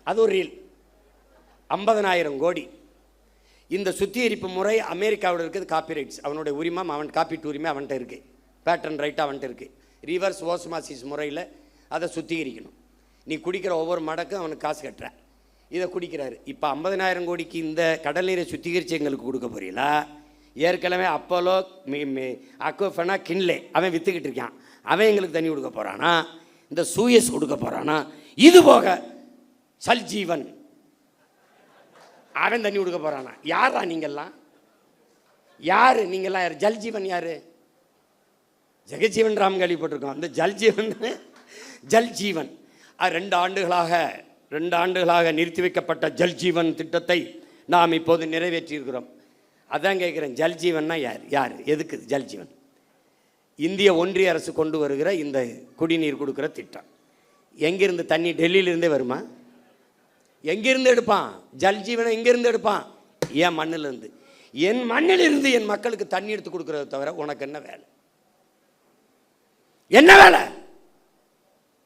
அது ஒரு ரீல். 50,000 கோடி. இந்த சுத்திகரிப்பு முறை அமெரிக்காவில் இருக்குது. காப்பிரைட்ஸ் அவனுடைய உரிமை, அவன் காப்பீட்டு உரிமை அவன்கிட்ட இருக்குது, பேட்டன் ரைட் அவன்கிட்ட இருக்குது. ரிவர்ஸ் ஓஸ்மாசிஸ் முறையில் அதை சுத்திகரிக்கணும். நீ குடிக்கிற ஒவ்வொரு மடக்கும் அவனுக்கு காசு கட்டுற, இதை குடிக்கிறாரு. இப்போ 50,000 கோடிக்கு இந்த கடல் நீரை சுத்திகரித்து எங்களுக்கு கொடுக்க போறீங்களா? ஏற்கனவே அப்போலோ அக்வஃபனா கின்லே அவன் விற்றுக்கிட்டு இருக்கான், அவன் எங்களுக்கு தண்ணி கொடுக்க போகிறானா? இந்த சூயஸ் கொடுக்க போகிறானா? இது போக சல்ஜீவன் அவன் தண்ணி கொடுக்க போகிறானா? யாரா நீங்கள்லாம்? யார் நீங்கள்லாம்? யார்? ஜல்ஜீவன் யார்? ஜெகஜீவன் ராம் கேள்விப்பட்டிருக்கோம். அந்த ஜல்ஜீவன் 2 ஆண்டுகளாக நிறுத்தி வைக்கப்பட்ட ஜல்ஜீவன் திட்டத்தை நாம் இப்போது நிறைவேற்றியிருக்கிறோம். அதான் கேட்குறேன், ஜல்ஜீவன்னா யார்? எதுக்கு ஜல்ஜீவன்? இந்திய ஒன்றிய அரசு கொண்டு வருகிற இந்த குடிநீர் கொடுக்குற திட்டம். எங்கிருந்து தண்ணி? டெல்லியிலிருந்தே வருமா? எங்கிருந்து எடுப்பான் ஜல்ஜீவனை? எங்கிருந்து எடுப்பான்? என் மண்ணிலிருந்து. என் மண்ணிலிருந்து என் மக்களுக்கு தண்ணி எடுத்து கொடுக்கறத தவிர உனக்கு என்ன வேலை? என்ன வேலை?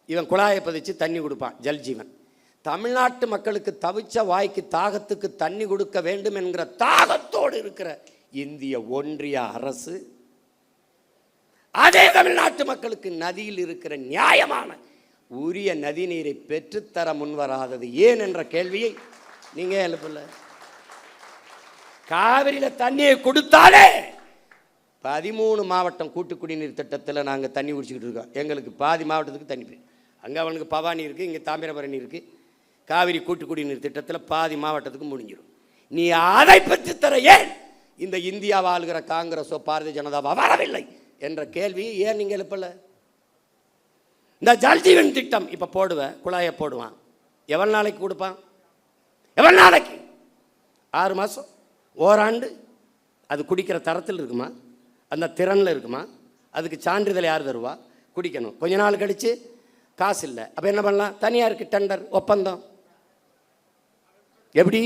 இவன் குழாயை பதிச்சு தண்ணி கொடுப்பான், ஜல்ஜீவன். தமிழ்நாட்டு மக்களுக்கு தவிச்ச வாய்க்கு தாகத்துக்கு தண்ணி கொடுக்க வேண்டும் என்கிற தாகத்தோடு இருக்கிற இந்திய ஒன்றிய அரசு அதே தமிழ்நாட்டு மக்களுக்கு நதியில் இருக்கிற நியாயமான உரிய நதி நீரை பெற்றுத்தர முன்வராதது ஏன் என்ற கேள்வியை நீங்க எழுப்பல. காவிரியில தண்ணியை கொடுத்தாலே 13 மாவட்டம் கூட்டு குடிநீர் திட்டத்தில் நாங்கள் தண்ணி குடிச்சிக்கிட்டு இருக்கோம். எங்களுக்கு பாதி மாவட்டத்துக்கு தண்ணி போய், அங்கே அவனுக்கு பவானி இருக்குது, இங்கே தாமிரபரணி இருக்குது. காவிரி கூட்டு குடிநீர் திட்டத்தில் பாதி மாவட்டத்துக்கு முடிஞ்சிடும். நீ அதை பெற்று தர ஏன் இந்த இந்தியாவை ஆளுகிற காங்கிரஸோ பாரதிய ஜனதாவோ வரவில்லை என்ற கேள்வியை ஏன் நீங்கள் எழுப்பல? இந்த ஜல்ஜீவன் திட்டம் இப்போ போடுவேன், குழாயை போடுவான், எவ்வளோ நாளைக்கு கொடுப்பான்? எவ்வளோ நாளைக்கு? 6 மாதம், ஓராண்டு. அது குடிக்கிற தரத்தில் இருக்குமா? அந்த திறனில் இருக்குமா? அதுக்கு சான்றிதழ் யார் தருவா? குடிக்கணும். கொஞ்ச நாள் கழித்து காசு இல்லை, அப்போ என்ன பண்ணலாம்? தனியாருக்கு டெண்டர், ஒப்பந்தம். எப்படி?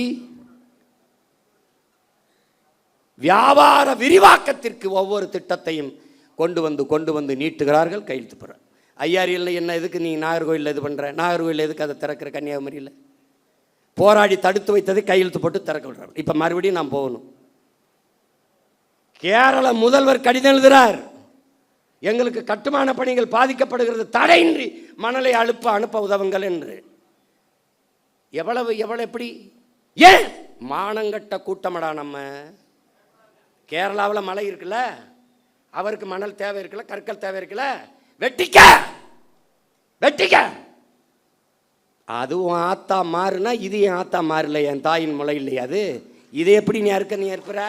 வியாபார விரிவாக்கத்திற்கு ஒவ்வொரு திட்டத்தையும் கொண்டு வந்து நீட்டுகிறார்கள், கையெழுத்து போகிற. ஐயாரியில் என்ன எதுக்கு நீ நாகர்கோயிலில் இது பண்ணுற? நாகர்கோயில் எதுக்கு அதை திறக்கிற? கன்னியாகுமரியில் போராடி தடுத்து வைத்ததை கையெழுத்து போட்டு திறக்க விடுறாங்க. இப்போ மறுபடியும் நான் போகணும். கேரள முதல்வர் கடிதம் எழுதுகிறார், எங்களுக்கு கட்டுமான பணிகள் பாதிக்கப்படுகிறது, தடையின்றி மணலை அனுப்ப உதவுங்கள் என்று. எவ்வளவு எப்படி? ஏன்? மானங்கட்ட கூட்டமடா நம்ம. கேரளாவில் மழை இருக்குல்ல, அவருக்கு மணல் தேவை இருக்குல்ல, கற்கள் தேவை இருக்குல்ல, வெட்டிக்க. அதுவும் ஆத்தா மாறுனா இது என் ஆத்தா மாறல, என் தாயின் முளை இல்லையா அது? இதை எப்படி நீ ஏற்புற?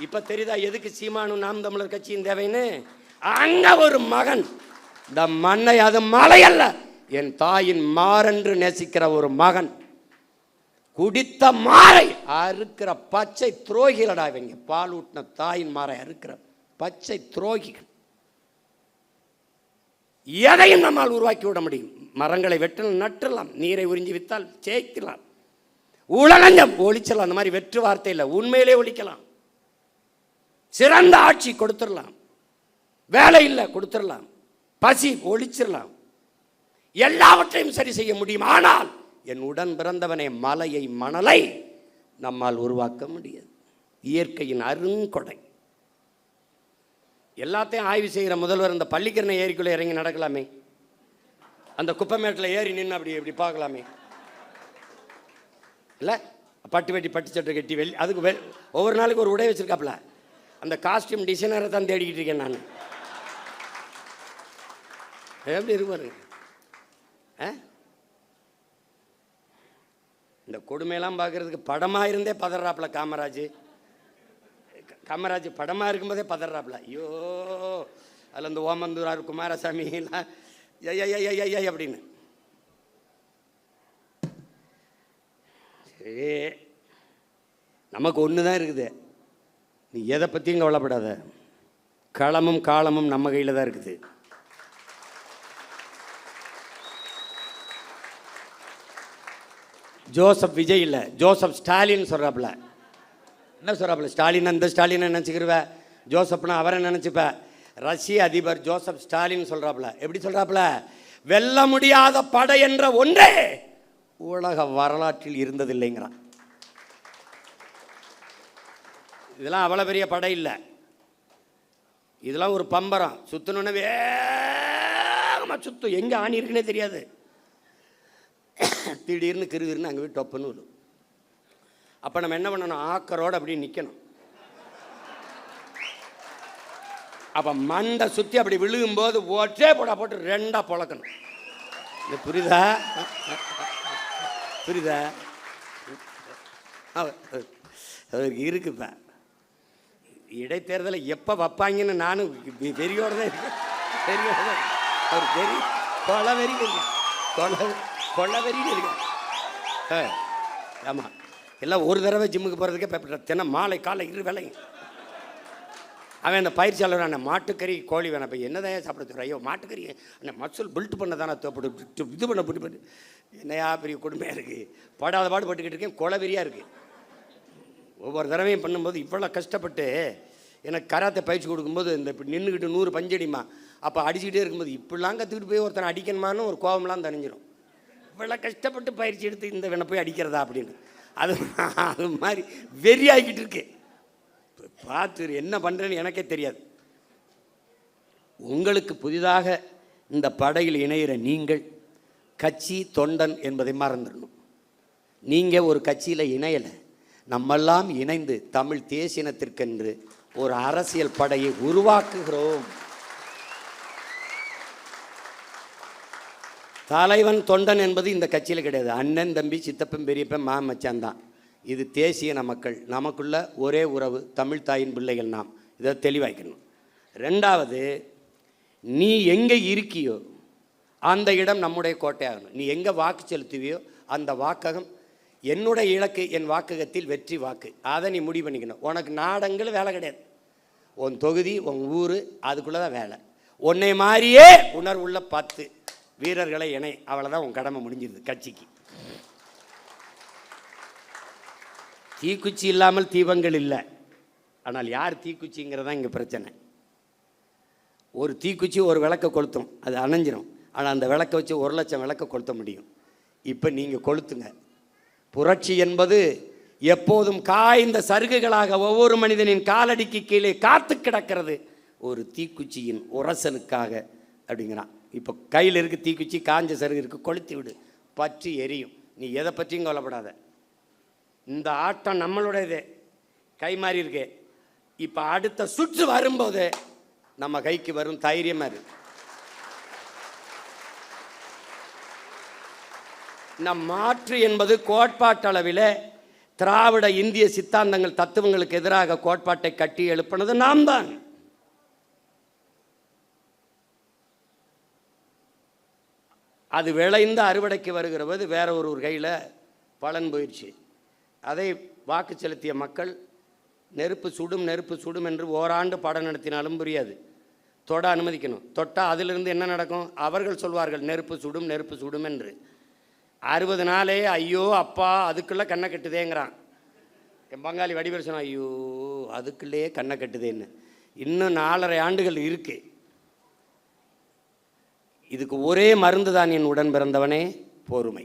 இப்ப தெரியுதா எதுக்கு சீமானு நாம் தமிழர் கட்சியின் தேவைன்னு? அங்க ஒரு மகன் இந்த மண்ணை, அது மலை அல்ல, என் தாயின் மாறென்று நேசிக்கிற ஒரு மகன் குடித்த மாறை அறுக்கிற பச்சை துரோகிகளடா இவங்க. பால் ஊட்டின தாயின் மாறை அறுக்கிற பச்சை துரோகிகள். எதையும் நம்மால் உருவாக்கி விட முடியும். மரங்களை வெட்டலாம், நட்டுலாம், நீரை உறிஞ்சி வித்தால் ஜெயிக்கலாம், உலகஞ்சம் ஒழிச்சலாம். அந்த மாதிரி வெற்று வார்த்தை இல்லை, உண்மையிலே ஒழிக்கலாம். சிறந்த ஆட்சி கொடுத்துடலாம், வேலை இல்லை கொடுத்துடலாம், பசி ஒழிச்சிடலாம், எல்லாவற்றையும் சரி செய்ய முடியும். ஆனால் என் உடன் பிறந்தவனே, மலையை மணலை நம்மால் உருவாக்க முடியாது. இயற்கையின் அருங்கொடை. எல்லாத்தையும் ஆய்வு செய்கிற முதல்வர் இந்த பள்ளிக்கரணை ஏரிக்குள்ளே இறங்கி நடக்கலாமே, அந்த குப்பைமேட்டில் ஏறி நின்று அப்படி பார்க்கலாமே இல்லை? பட்டு வெட்டி பட்டு சட்டை கட்டி அதுக்கு ஒவ்வொரு நாளைக்கு ஒரு உடை வச்சிருக்காப்புல. அந்த காஸ்டியூம் டிசைனரை தான் தேடிக்கிட்டு இருக்கேன் நான். எப்படி இருப்பாரு? இந்த கொடுமையெல்லாம் பார்க்கறதுக்கு படமாக இருந்தே பதறாப்புல காமராஜ் படமாக இருக்கும்போதே பதறாப்புல. ஐயோ, அதில் இந்த ஓமந்தூரார் குமாரசாமிலாம் ஐயா அப்படின்னு. சரி, நமக்கு ஒன்று தான் இருக்குது. நீ எதை பற்றியும் கவலைப்படாத. களமும் காலமும் நம்ம கையில் தான் இருக்குது. ஜோசப் விஜய் இல்லை, ஜோசப் ஸ்டாலின் சொல்கிறாப்புல. என்ன சொல்கிறாப்புல? ஸ்டாலின் அந்த ஸ்டாலினை நினச்சிக்கிருவ, ஜோசப்னா அவரை நினச்சிப்ப. ரஷ்ய அதிபர் ஜோசப் ஸ்டாலின் சொல்கிறாப்புல. எப்படி சொல்கிறாப்புல? வெல்ல முடியாத படை என்ற ஒன்றே உலக வரலாற்றில் இருந்ததில்லைங்கிறான். இதெல்லாம் அவ்வளோ பெரிய படை இல்லை, இதெல்லாம் ஒரு பம்பரம். சுற்றணுன்னு வேகமாக சுற்றும், எங்கே ஆணி இருக்குன்னே தெரியாது. திடீர்னு கிருகிருன்னு அங்கே போய் டொப்புன்னு விடும். அப்போ நம்ம என்ன பண்ணணும்? ஆக்கரோடு அப்படி நிற்கணும். அப்போ மண்டை சுற்றி அப்படி விழுகும்போது ஒற்றே போட்டு ரெண்டாக பொழக்கணும். இது புரியுதா? புரியுதா? அவருக்கு இருக்குப்ப. இடைத்தேர்தலை எப்போ வைப்பாங்கன்னு நானும் வெறியோடு தான் இருக்கேன். வெறியோடு தான் அவர் வெறி கொலை வெறின்னு இருக்கேன். கொலை வெறின்னு இருக்கேன். ஆமாம், எல்லாம் ஒரு தடவை ஜிம்முக்கு போகிறதுக்கே பேப்பர் தினம் மாலை காலை இரு வேலைங்க. அவன் அந்த பயிற்சியாளர் அண்ணன் மாட்டுக்கறி கோழி வேணாம். இப்போ என்னதான் சாப்பிட சொல்கிறேன்? ஐயோ மாட்டுக்கறி அண்ணன் மசூல் பில்ட் பண்ண தானே தேவைப்பட்டு இது பண்ண என்னையா பெரிய கொடுமையாக இருக்குது. படாத பாடு பட்டுக்கிட்டு இருக்கேன். கொலவெறியாக இருக்குது. ஒவ்வொரு தடவையும் பண்ணும்போது இவ்வளோ கஷ்டப்பட்டு எனக்கு கராத்தை பயிற்சி கொடுக்கும்போது இந்த இப்படி நின்றுக்கிட்டு 100 பஞ்சடிமா அப்போ அடிச்சுக்கிட்டே இருக்கும்போது இப்படிலாம் கற்றுக்கிட்டு போய் ஒருத்தனை அடிக்கணுமான்னு ஒரு கோபம்லாம் தணிஞ்சிடும். இவ்வளோ கஷ்டப்பட்டு பயிற்சி எடுத்து இந்த வேணை போய் அடிக்கிறதா அப்படின்னு அது மாதிரி வெறியாகிக்கிட்டு இருக்கு. பார்த்து என்ன பண்ணுறேன்னு எனக்கே தெரியாது. உங்களுக்கு புதிதாக இந்த படையில் இணைகிற நீங்கள் கட்சி தொண்டன் என்பதை மறந்துடணும். நீங்கள் ஒரு கட்சியில் இணையலை, நம்மெல்லாம் இணைந்து தமிழ் தேசியனத்திற்கென்று ஒரு அரசியல் படையை உருவாக்குகிறோம். தலைவன் தொண்டன் என்பது இந்த கட்சியில் கிடையாது. அண்ணன் தம்பி சித்தப்பன் பெரியப்பன் மச்சான் தான். இது தேசிய மக்கள், நமக்குள்ள ஒரே உறவு, தமிழ் தாயின் பிள்ளைகள் நாம். இதை தெளிவாக்கணும். ரெண்டாவது, நீ எங்கே இருக்கியோ அந்த இடம் நம்முடைய கோட்டையாகணும். நீ எங்கே வாக்கு செலுத்துவியோ அந்த வாக்ககம் என்னுடைய இலக்கு, என் வாக்ககத்தில் வெற்றி வாக்கு. அதை நீ முடிவு பண்ணிக்கணும். உனக்கு நாடங்கள் வேலை கிடையாது. உன் தொகுதி, உன் ஊர், அதுக்குள்ளே தான் வேலை. உன்னை மாதிரியே உணர்வுள்ள 10 வீரர்களை இணை, அவ்வளோதான் உன் கடமை முடிஞ்சிருது கட்சிக்கு. தீக்குச்சி இல்லாமல் தீபங்கள் இல்லை. ஆனால் யார் தீக்குச்சிங்கிறதான் இங்கே பிரச்சனை. ஒரு தீக்குச்சி ஒரு விளக்கை கொளுத்தும், அது அணைஞ்சிரும். ஆனால் அந்த விளக்கை வச்சு 1 லட்சம் விளக்கை கொளுத்த முடியும். இப்போ நீங்கள் கொளுத்துங்க. புரட்சி என்பது எப்போதும் காய்ந்த சருகுகளாக ஒவ்வொரு மனிதனின் காலடிக்கு கீழே காத்து கிடக்கிறது ஒரு தீக்குச்சியின் உரசலுக்காக அப்படிங்கிறான். இப்போ கையில் இருக்கு தீக்குச்சி, காஞ்ச சருகு இருக்கு, கொளுத்தி விடு, பற்றி எரியும். நீ எதை பற்றியும் கவலைப்படாத. இந்த ஆட்டம் நம்மளுடையது, கை மாறி இருக்கு. இப்போ அடுத்த சுற்று வரும்போது நம்ம கைக்கு வரும் தைரியமாக இருக்கு. நம் மாற்று என்பது கோட்பாட்டளவில் திராவிட இந்திய சித்தாந்தங்கள் தத்துவங்களுக்கு எதிராக கோட்பாட்டை கட்டி எழுப்பினது நாம் தான். அது விளைந்து அறுவடைக்கு வருகிற போது வேற ஒரு கையில் பலன் போயிடுச்சு. அதை வாக்கு செலுத்திய மக்கள் நெருப்பு சுடும் என்று ஓராண்டு பாடம் நடத்தினாலும் புரியாது. தொட அனுமதிக்கணும். தொட்டால் அதிலிருந்து என்ன நடக்கும்? அவர்கள் சொல்வார்கள் நெருப்பு சுடும் என்று. 60 நாளே ஐயோ அப்பா அதுக்குள்ளே கண்ணை கட்டுதேங்கிறான். என் பங்காளி வடிவேல் சொன்னான், ஐயோ அதுக்குள்ளே கண்ணை கட்டுதேன்னு. இன்னும் 4.5 ஆண்டுகள் இருக்கு. இதுக்கு ஒரே மருந்து தான் என் உடன் பிறந்தவனே, பொறுமை.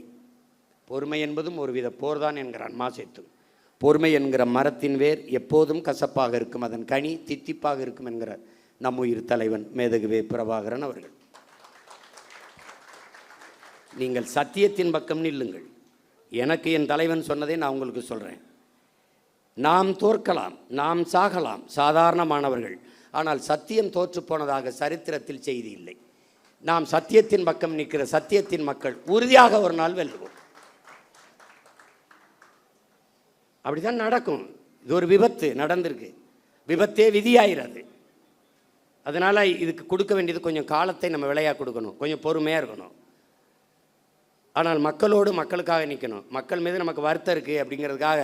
பொறுமை என்பதும் ஒரு வித போர்தான் என்கிறான் மாசேத்து. பொறுமை என்கிற மரத்தின் வேர் எப்போதும் கசப்பாக இருக்கும், அதன் கனி தித்திப்பாக இருக்கும் என்கிறார் நம் உயிர் தலைவன் மேதகுவே பிரபாகரன் அவர்கள். நீங்கள் சத்தியத்தின் பக்கம் நில்லுங்கள். எனக்கு என் தலைவன் சொன்னதை நான் உங்களுக்கு சொல்கிறேன். நாம் தோற்கலாம், நாம் சாகலாம், சாதாரணமானவர்கள். ஆனால் சத்தியம் தோற்று போனதாக சரித்திரத்தில் செய்தி இல்லை. நாம் சத்தியத்தின் பக்கம் நிற்கிற சத்தியத்தின் மக்கள் உறுதியாக ஒரு நாள் வெல்லுவோம். அப்படிதான் நடக்கும். இது ஒரு விபத்து நடந்திருக்கு. விபத்தே விதியாகிறது. அதனால் இதுக்கு கொடுக்க வேண்டியது கொஞ்சம் காலத்தை நம்ம விலையாக கொடுக்கணும், கொஞ்சம் பொறுமையாக இருக்கணும். ஆனால் மக்களோடு மக்களுக்காக நிற்கணும். மக்கள் மீது நமக்கு வருத்தம் இருக்குது அப்படிங்கிறதுக்காக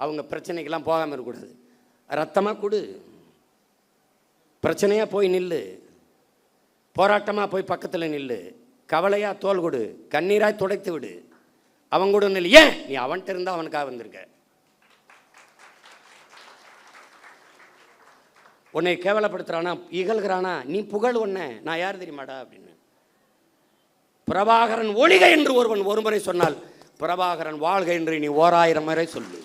அவங்க பிரச்சனைக்கெல்லாம் போகாமல் இருக்கக்கூடாது. ரத்தமாக கொடு, பிரச்சனையாக போய் நில்லு, போராட்டமாக போய் பக்கத்தில் நில்லு, கவலையாக தோல் கொடு, கண்ணீராய் துடைத்து விடு, அவன் கூட நில்லு. ஏன் நீ அவன்கிட்ட இருந்தால் அவனுக்காக வந்திருக்க. உன்னை கேவலப்படுத்துறானா, இகழ்கிறானா, நீ புகழ் ஒன்ன, நான் யார் தெரியுமாடா அப்படின்னு. பிரபாகரன் ஒழிக என்று ஒருவன் ஒருமுறை சொன்னால், பிரபாகரன் வாழ்க என்று நீ 1000 முறை சொல்லு.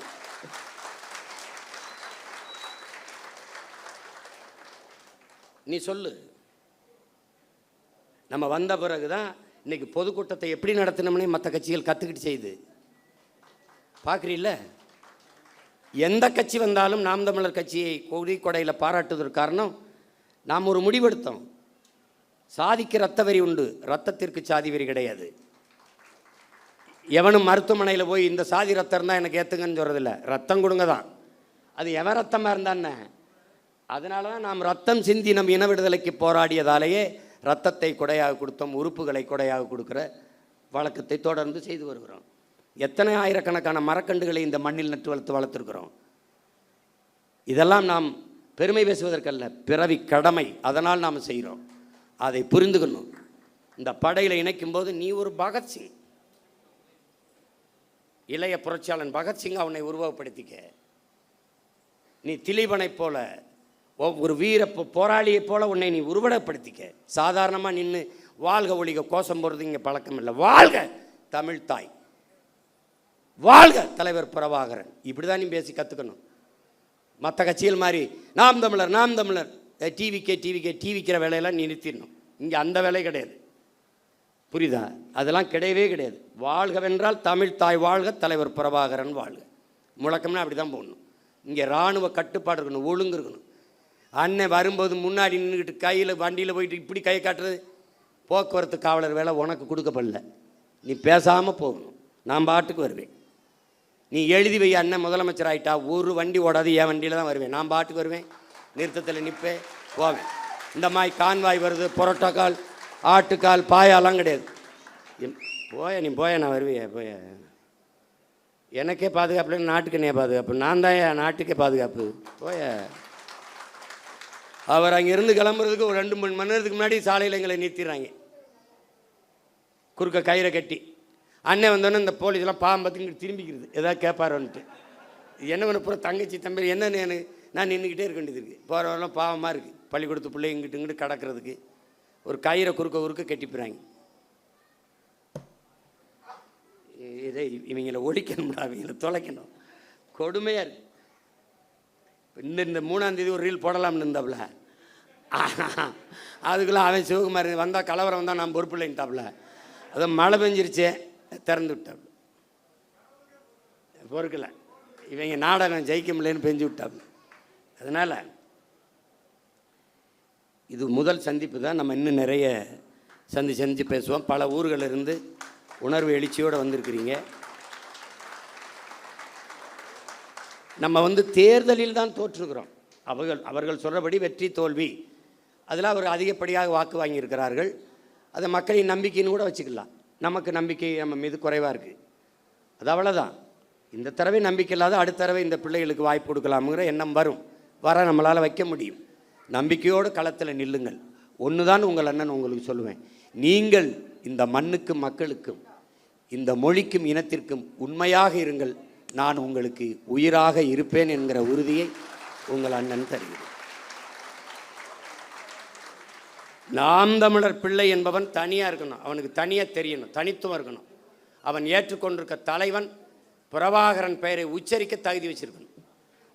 நீ சொல்லு. நம்ம வந்த பிறகுதான் இன்னைக்கு பொதுக்கூட்டத்தை எப்படி நடத்தணும்னே மற்ற கட்சிகள் கற்றுக்கிட்டு செய்யுது. பார்க்குறீல்ல, எந்த கட்சி வந்தாலும் நாம் தமிழர் கட்சியை கொடையில் பாராட்டுவதற்கு காரணம், நாம் ஒரு முடிவெடுத்தோம். சாதிக்கு ரத்த வரி உண்டு, ரத்தத்திற்கு சாதி வரி கிடையாது. எவனும் மருத்துவமனையில் போய் இந்த சாதி ரத்தம் இருந்தால் எனக்கு ஏற்றுங்கன்னு சொல்கிறதில்ல, ரத்தம் கொடுங்க தான். அது எவன் ரத்தமாக இருந்தானே. அதனால தான் நாம் ரத்தம் சிந்தி நம் இன விடுதலைக்கு போராடியதாலேயே ரத்தத்தை கொடையாக கொடுத்தோம், உறுப்புகளை கொடையாக கொடுக்குற வழக்கத்தை தொடர்ந்து செய்து வருகிறோம். எத்தனை ஆயிரக்கணக்கான மரக்கண்டுகளை இந்த மண்ணில் நட்டு வளர்த்துருக்கிறோம். இதெல்லாம் நாம் பெருமை பேசுவதற்கல்ல, பிறவி கடமை. அதனால் நாம் செய்கிறோம். அதை புரிந்துக்கணும். இந்த படையில் இணைக்கும் போது நீ ஒரு பகத்சிங், இளைய புரட்சியாளன் பகத்சிங் அவனை உருவகப்படுத்திக்க. நீ திலீபனை போல ஒரு வீர போராளியை போல உன்னை நீ உருவகப்படுத்திக்க. சாதாரணமாக நின்று வாழ்க ஒழிக கோஷம் போடுறது இங்கே பழக்கம் இல்லை. வாழ்க தமிழ் தாய், வாழ்க தலைவர் பிரபாகரன், இப்படி தான் நீ பேசி கற்றுக்கணும். மற்ற கட்சிகள் மாதிரி நாம் தமிழர் நாம் தமிழர் டிவிக்கிற வேலையெல்லாம் நீ நிறுத்திடணும். இங்கே அந்த வேலை கிடையாது, புரியுதா? அதெல்லாம் கிடையவே கிடையாது. வாழ்கவென்றால் தமிழ் தாய் வாழ்க, தலைவர் பிரபாகரன் வாழ்க. முழக்கம்னா அப்படி தான் போடணும். இங்கே இராணுவ கட்டுப்பாடு இருக்கணும், ஒழுங்கு இருக்கணும். அண்ணன் வரும்போது முன்னாடி நின்றுக்கிட்டு கையில் வண்டியில் போயிட்டு இப்படி கை காட்டுறது போக்குவரத்து காவலர் வேலை உனக்கு கொடுக்கப்படல. நீ பேசாமல் போகணும். நான் பாட்டுக்கு வருவேன். நீ எழுதி வை, அண்ணன் முதலமைச்சர் ஆகிட்டா ஒரு வண்டி ஓடாது, என் வண்டியில் தான் வருவேன். நான் பாட்டுக்கு வருவேன், நிறுத்தத்தில் நிற்பேன், போவேன். இந்த மாதிரி கான்வாய் வருது, புரோட்டோக்கால், ஆட்டுக்கால், பாயாலாம் கிடையாது. நீ போய நான் வருவேன். போய எனக்கே பாதுகாப்பு இல்லை, நாட்டுக்கு என்ன பாதுகாப்பு? நான் தான் என் நாட்டுக்கே பாதுகாப்பு. போய அவர் அங்கேருந்து கிளம்புறதுக்கு ஒரு 2-3 மணி நேரத்துக்கு முன்னாடி சாலையில் எங்களை நிறுத்திடுறாங்க, குறுக்க கயிறை கட்டி. அண்ணன் வந்தோடனே இந்த போலீஸ்லாம் பாவம் பார்த்து திரும்பிக்கிறது, ஏதாவது கேட்பாரோன்ட்டு. என்ன பண்ண பூரா தங்கச்சி தம்பி என்னன்னு நான் நின்றுக்கிட்டே இருக்க வேண்டியது இருக்குது. போகிறவரெல்லாம் பாவமாக இருக்குது. பள்ளிக்கூடத்து பிள்ளை இங்கிட்டு கடக்கிறதுக்கு ஒரு கயிறை குறுக்க கட்டிப்புறாங்க. இதை இவங்களை ஒழிக்கணும்டா, இவங்களை தொலைக்கணும். கொடுமையாக இருக்கு. இந்த 3ஆம் தேதி ஒரு ரீல் போடலாம்னு இருந்தாப்புல, அதுக்குள்ளே அவன் சிவகுமார் வந்தால் கலவரம் வந்தால் நான் பொறுப்பு இல்லைன்ட்டாப்புல. அதை மழை பெஞ்சிருச்சே, திறந்து விட்டாப்புல, பொறுக்கலை. இவங்க நாடகம் ஜெயிக்க முடியலன்னு பெஞ்சு விட்டாப்புல. அதனால் இது முதல் சந்திப்பு தான். நம்ம இன்னும் நிறைய சந்திச்சு பேசுவோம். பல ஊர்களிலிருந்து உணர்வு எழுச்சியோடு வந்திருக்கிறீங்க. நம்ம தேர்தலில் தான் தோற்றுக்கிறோம். அவர்கள் சொல்கிறபடி வெற்றி தோல்வி அதில் அவர் அதிகப்படியாக வாக்கு வாங்கியிருக்கிறார்கள். அதை மக்களின் நம்பிக்கைன்னு கூட வச்சுக்கலாம். நமக்கு நம்பிக்கை நம்ம மீது குறைவாக இருக்குது, அது அவ்வளோதான். இந்த தடவை நம்பிக்கை இல்லாத அடுத்த தடவை இந்த பிள்ளைகளுக்கு வாய்ப்பு கொடுக்கலாமுங்கிற எண்ணம் வர நம்மளால் வைக்க முடியும். நம்பிக்கையோடு களத்தில் நில்லுங்கள். ஒன்று தான் உங்கள் அண்ணன் உங்களுக்கு சொல்லுவேன், நீங்கள் இந்த மண்ணுக்கும் மக்களுக்கும் இந்த மொழிக்கும் இனத்திற்கும் உண்மையாக இருங்கள். நான் உங்களுக்கு உயிராக இருப்பேன் என்கிற உறுதியை உங்கள் அண்ணன் தருகிறேன். நாம் தமிழர் பிள்ளை என்பவன் தனியாக இருக்கணும், அவனுக்கு தனியாக தெரியணும், தனித்துவம் இருக்கணும். அவன் ஏற்றுக்கொண்டிருக்க தலைவன் பிரபாகரன் பெயரை உச்சரிக்க தகுதி வச்சிருக்கணும்,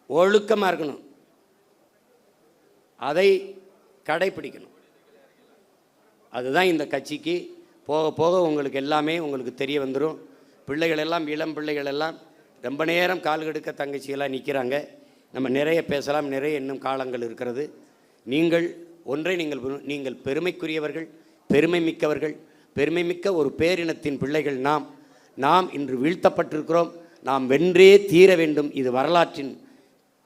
ஒழுக்கமாக இருக்கணும், அதை கடைப்பிடிக்கணும். அதுதான் இந்த கட்சிக்கு போக போக உங்களுக்கு எல்லாமே உங்களுக்கு தெரிய வந்துடும். பிள்ளைகள் எல்லாம், இளம் பிள்ளைகள் எல்லாம் ரொம்ப நேரம் கால் கெடுக்க தங்கச்சிகளாக நிற்கிறாங்க. நம்ம நிறைய பேசலாம், நிறைய இன்னும் காலங்கள் இருக்கிறது. நீங்கள் பெருமைக்குரியவர்கள், பெருமை மிக்கவர்கள், பெருமை மிக்க ஒரு பேரினத்தின் பிள்ளைகள். நாம் இன்று வீழ்த்தப்பட்டிருக்கிறோம். நாம் வென்றே தீர வேண்டும். இது வரலாற்றின்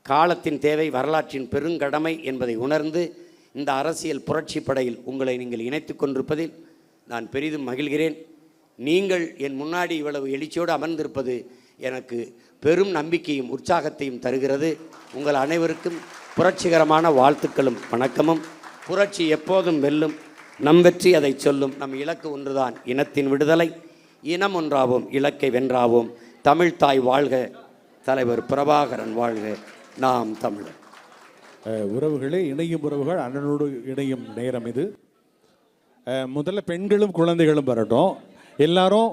காலத்தின் தேவை, வரலாற்றின் பெருங்கடமை என்பதை உணர்ந்து இந்த அரசியல் புரட்சி படையில் உங்களை நீங்கள் இணைத்து கொண்டிருப்பதில் நான் பெரிதும் மகிழ்கிறேன். நீங்கள் என் முன்னாடி இவ்வளவு எழுச்சியோடு அமர்ந்திருப்பது எனக்கு பெரும் நம்பிக்கையும் உற்சாகத்தையும் தருகிறது. உங்கள் அனைவருக்கும் புரட்சிகரமான வாழ்த்துக்களும் வணக்கமும். புரட்சி எப்போதும் வெல்லும், நம் வெற்றி அதை சொல்லும். நம் இலக்கு ஒன்றுதான், இனத்தின் விடுதலை. இனம் ஒன்றாவோம், இலக்கை வென்றாவோம். தமிழ்தாய் வாழ்க, தலைவர் பிரபாகரன் வாழ்க, நாம் தமிழர். உறவுகளே, இணையும் உறவுகள் அண்ணனோடு இணையும் நேரம் இது. முதல்ல பெண்களும் குழந்தைகளும் வரட்டும். எல்லாரும்